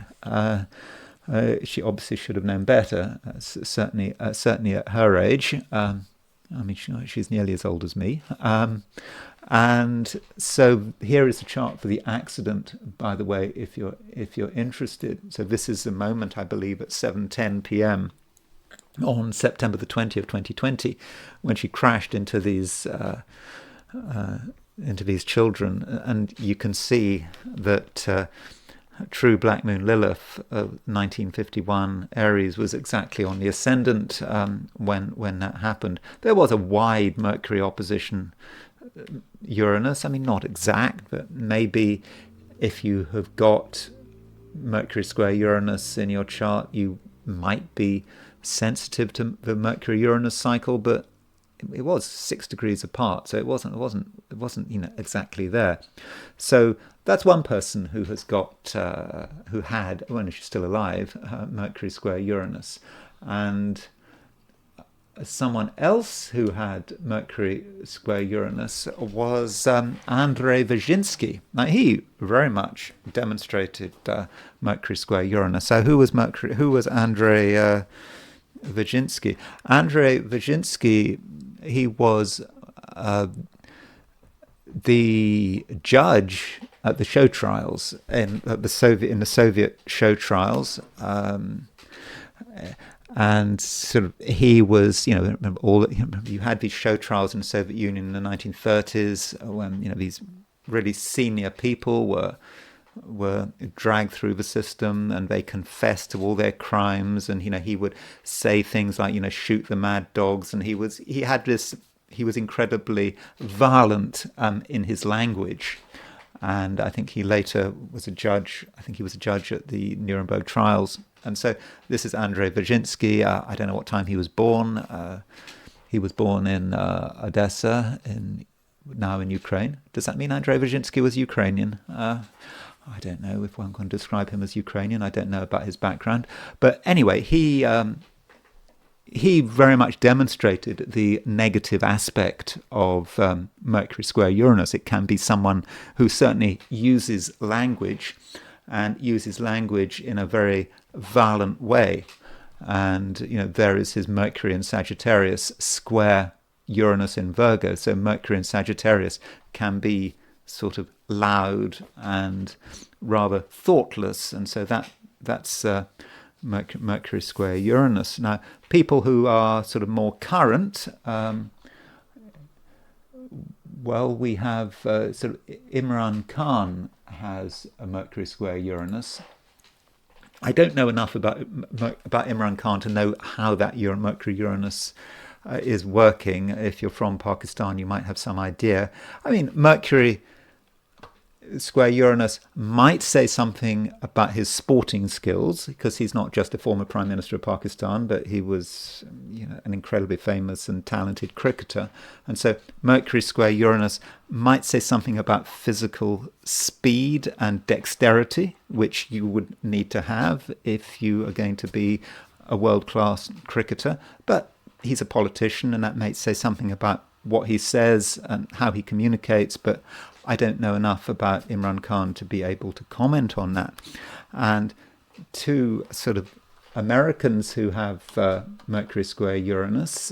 She obviously should have known better, certainly at her age. I mean, she's nearly as old as me. And so here is a chart for the accident, by the way, if you're interested. So this is the moment, I believe, at 7:10 p.m. on September the 20th, 2020, when she crashed into these children. And you can see that true black moon Lilith of 1951 Aries was exactly on the ascendant when that happened. There was a wide Mercury opposition Uranus. I mean, not exact, but maybe if you have got Mercury square Uranus in your chart, you might be sensitive to the Mercury-Uranus cycle, but it was 6 degrees apart, so it wasn't exactly there. So that's one person who has got who had, when she's still alive, Mercury square Uranus, and someone else who had Mercury square Uranus was Andrei Wyszynski. Now he very much demonstrated Mercury square Uranus. So who was Andrei Wyszynski? Andrei Wyszynski, he was the judge at the show trials in the Soviet show trials. And sort of he was, remember you had these show trials in the Soviet Union in the 1930s when these really senior people were dragged through the system and they confessed to all their crimes, and he would say things like shoot the mad dogs, and he was incredibly violent in his language. And I think he later was a judge. I think he was a judge at the Nuremberg trials. And so this is Andrei Wyszynski. I don't know what time he was born. He was born in Odessa, now in Ukraine. Does that mean Andrei Wyszynski was Ukrainian? I don't know if one can describe him as Ukrainian. I don't know about his background. But anyway, he very much demonstrated the negative aspect of Mercury square Uranus. It can be someone who certainly uses language in a very violent way. And, there is his Mercury in Sagittarius square Uranus in Virgo. So Mercury in Sagittarius can be sort of loud and rather thoughtless. And so that's Mercury square Uranus. Now, people who are sort of more current, we have sort of Imran Khan has a Mercury square Uranus. I don't know enough about Imran Khan to know how that Mercury-Uranus is working. If you're from Pakistan, you might have some idea. I mean, Mercury square Uranus might say something about his sporting skills, because he's not just a former Prime Minister of Pakistan, but he was an incredibly famous and talented cricketer. And so Mercury square Uranus might say something about physical speed and dexterity, which you would need to have if you are going to be a world-class cricketer. But he's a politician, and that may say something about what he says and how he communicates, but I don't know enough about Imran Khan to be able to comment on that. And two sort of Americans who have Mercury square Uranus,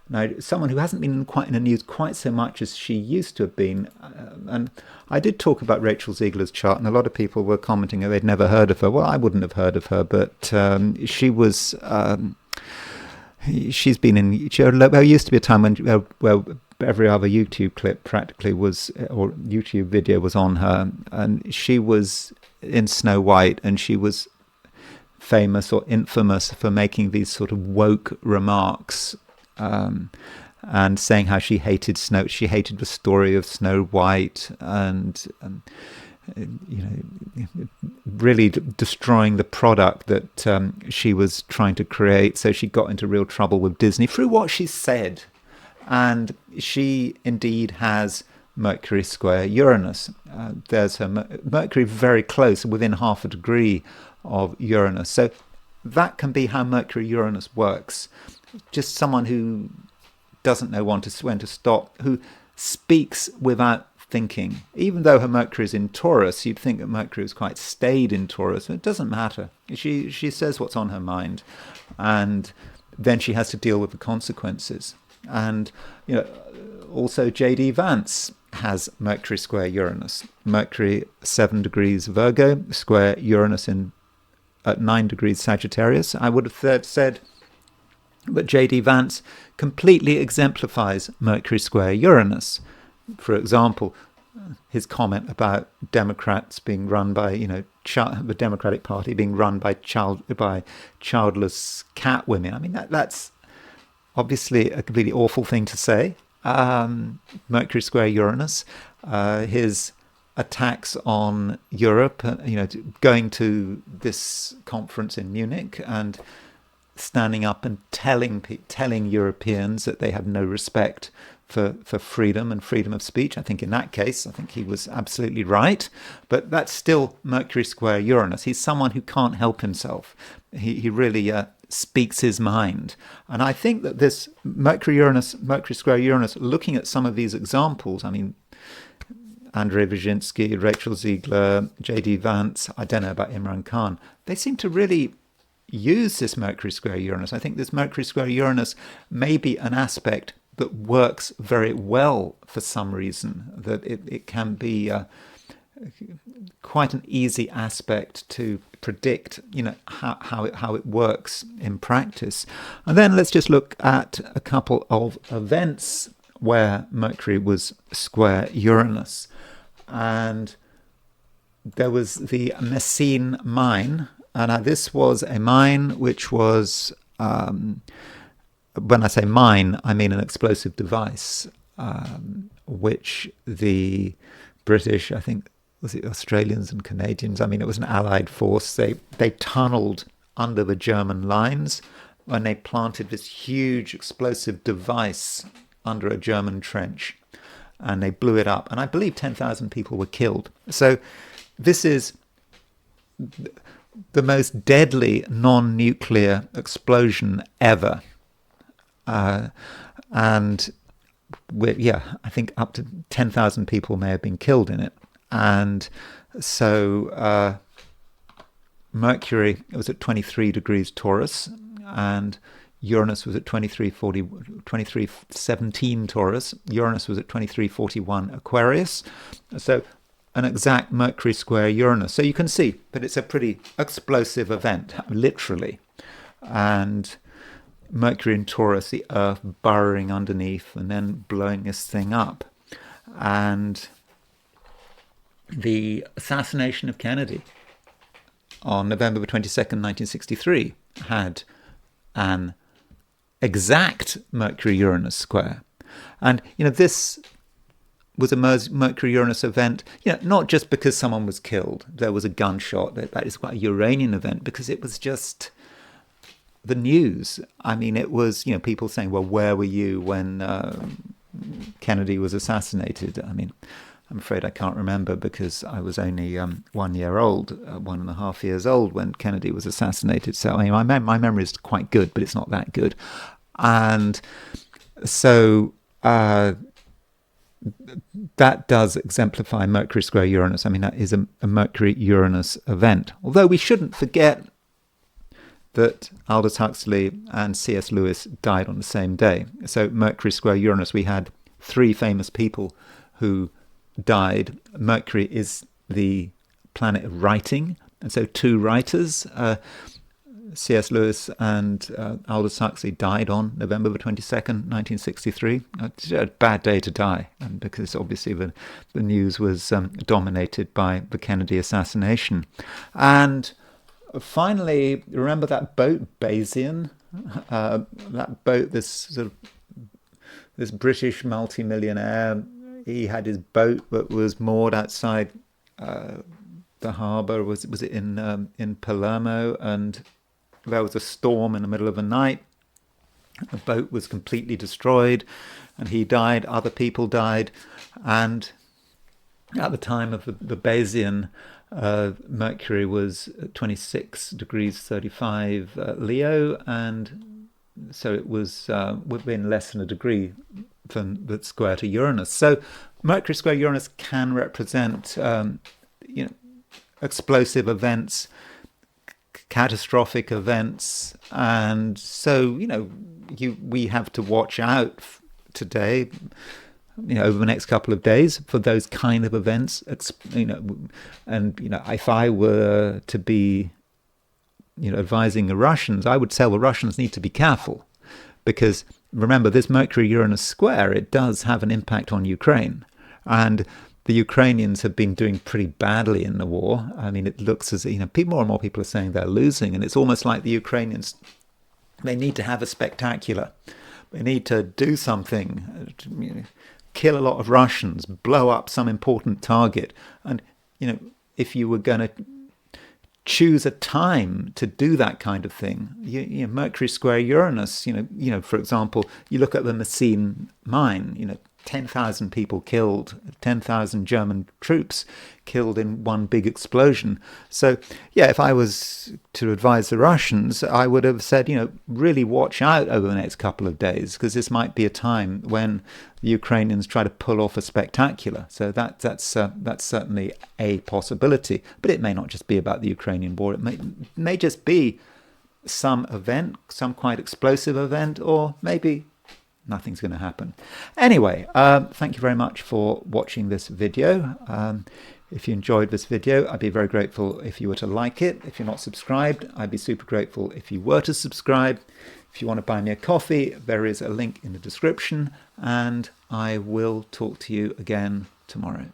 now someone who hasn't been in the news quite so much as she used to have been, and I did talk about Rachel Ziegler's chart, and a lot of people were commenting that they'd never heard of her. Well, I wouldn't have heard of her, but she was... she's been in... There used to be a time where every other YouTube clip practically was, or YouTube video was on her, and she was in Snow White, and she was famous or infamous for making these sort of woke remarks and saying how she hated the story of Snow White, and really destroying the product that she was trying to create. So she got into real trouble with Disney through what she said. And she indeed has Mercury square Uranus. There's her Mercury very close, within half a degree of Uranus. So that can be how Mercury-Uranus works. Just someone who doesn't know when to stop, who speaks without thinking. Even though her Mercury is in Taurus, you'd think that Mercury was quite staid in Taurus. It doesn't matter. She says what's on her mind, and then she has to deal with the consequences. And also JD Vance has Mercury square Uranus. Mercury 7 degrees Virgo, square Uranus at 9 degrees Sagittarius. I would have said that JD Vance completely exemplifies Mercury square Uranus. For example, his comment about Democrats being run by, the Democratic Party being run by childless cat women. I mean, that's obviously a completely awful thing to say. Mercury square Uranus, his attacks on Europe, going to this conference in Munich and standing up and telling Europeans that they have no respect for freedom and freedom of speech. I think in that case, I think he was absolutely right. But that's still Mercury square Uranus. He's someone who can't help himself. He really speaks his mind. And I think that this Mercury square Uranus, looking at some of these examples, I mean, Andrei Wyszynski, Rachel Ziegler, JD Vance, I don't know about Imran Khan, they seem to really use this Mercury square Uranus. I think this Mercury square Uranus may be an aspect that works very well for some reason, that it can be quite an easy aspect to predict, how it works in practice. And then let's just look at a couple of events where Mercury was square Uranus. And there was the Messine mine, and this was a mine which was, when I say mine, I mean an explosive device, which the British, I think, was it Australians and Canadians? I mean, it was an allied force. They tunneled under the German lines and they planted this huge explosive device under a German trench, and they blew it up. And I believe 10,000 people were killed. So this is the most deadly non-nuclear explosion ever. And I think up to 10,000 people may have been killed in it. And so Mercury was at 23 degrees Taurus, and Uranus was at 2317 Taurus. Uranus was at 2341 Aquarius. So an exact Mercury square Uranus. So you can see that it's a pretty explosive event, literally. And Mercury in Taurus, the Earth burrowing underneath and then blowing this thing up. And the assassination of Kennedy on November 22nd, 1963 had an exact Mercury-Uranus square. And, this was a Mercury-Uranus event, not just because someone was killed. There was a gunshot. That is quite a Uranian event because it was just the news. I mean, it was, people saying, well, where were you when Kennedy was assassinated? I mean, I'm afraid I can't remember because I was only 1 year old, 1.5 years old when Kennedy was assassinated. So I mean, my memory is quite good, but it's not that good. And so that does exemplify Mercury square Uranus. I mean, that is a Mercury-Uranus event. Although we shouldn't forget that Aldous Huxley and C.S. Lewis died on the same day. So Mercury square Uranus, we had 3 famous people who died. Mercury is the planet of writing, and so 2 writers, C.S. Lewis and Aldous Huxley, died on November the 22nd, 1963. It's a bad day to die, and because obviously the news was dominated by the Kennedy assassination. And finally, remember that boat, Bayesian? That boat, this British multimillionaire, he had his boat that was moored outside the harbour. Was it in Palermo? And there was a storm in the middle of the night. The boat was completely destroyed, and he died. Other people died, and at the time of the Bayesian, Mercury was 26 degrees 35 Leo, and so it was within less than a degree from the square to Uranus. So Mercury square Uranus can represent explosive events, catastrophic events, and so we have to watch out today, over the next couple of days for those kind of events. And if I were to be advising the Russians, I would tell the Russians need to be careful, because remember, this Mercury-Uranus square, it does have an impact on Ukraine. And the Ukrainians have been doing pretty badly in the war. I mean, it looks as, more and more people are saying they're losing, and it's almost like the Ukrainians, they need to have a spectacular. They need to do something, kill a lot of Russians, blow up some important target. And, if you were going to choose a time to do that kind of thing, Mercury square Uranus, for example, you look at the Messine mine, 10,000 people killed, 10,000 German troops killed in one big explosion. So, if I was to advise the Russians, I would have said, really watch out over the next couple of days, because this might be a time when the Ukrainians try to pull off a spectacular. So that's certainly a possibility. But it may not just be about the Ukrainian war. It may just be some event, some quite explosive event, or maybe nothing's going to happen. Anyway, thank you very much for watching this video. If you enjoyed this video, I'd be very grateful if you were to like it. If you're not subscribed, I'd be super grateful if you were to subscribe. If you want to buy me a coffee, there is a link in the description, and I will talk to you again tomorrow.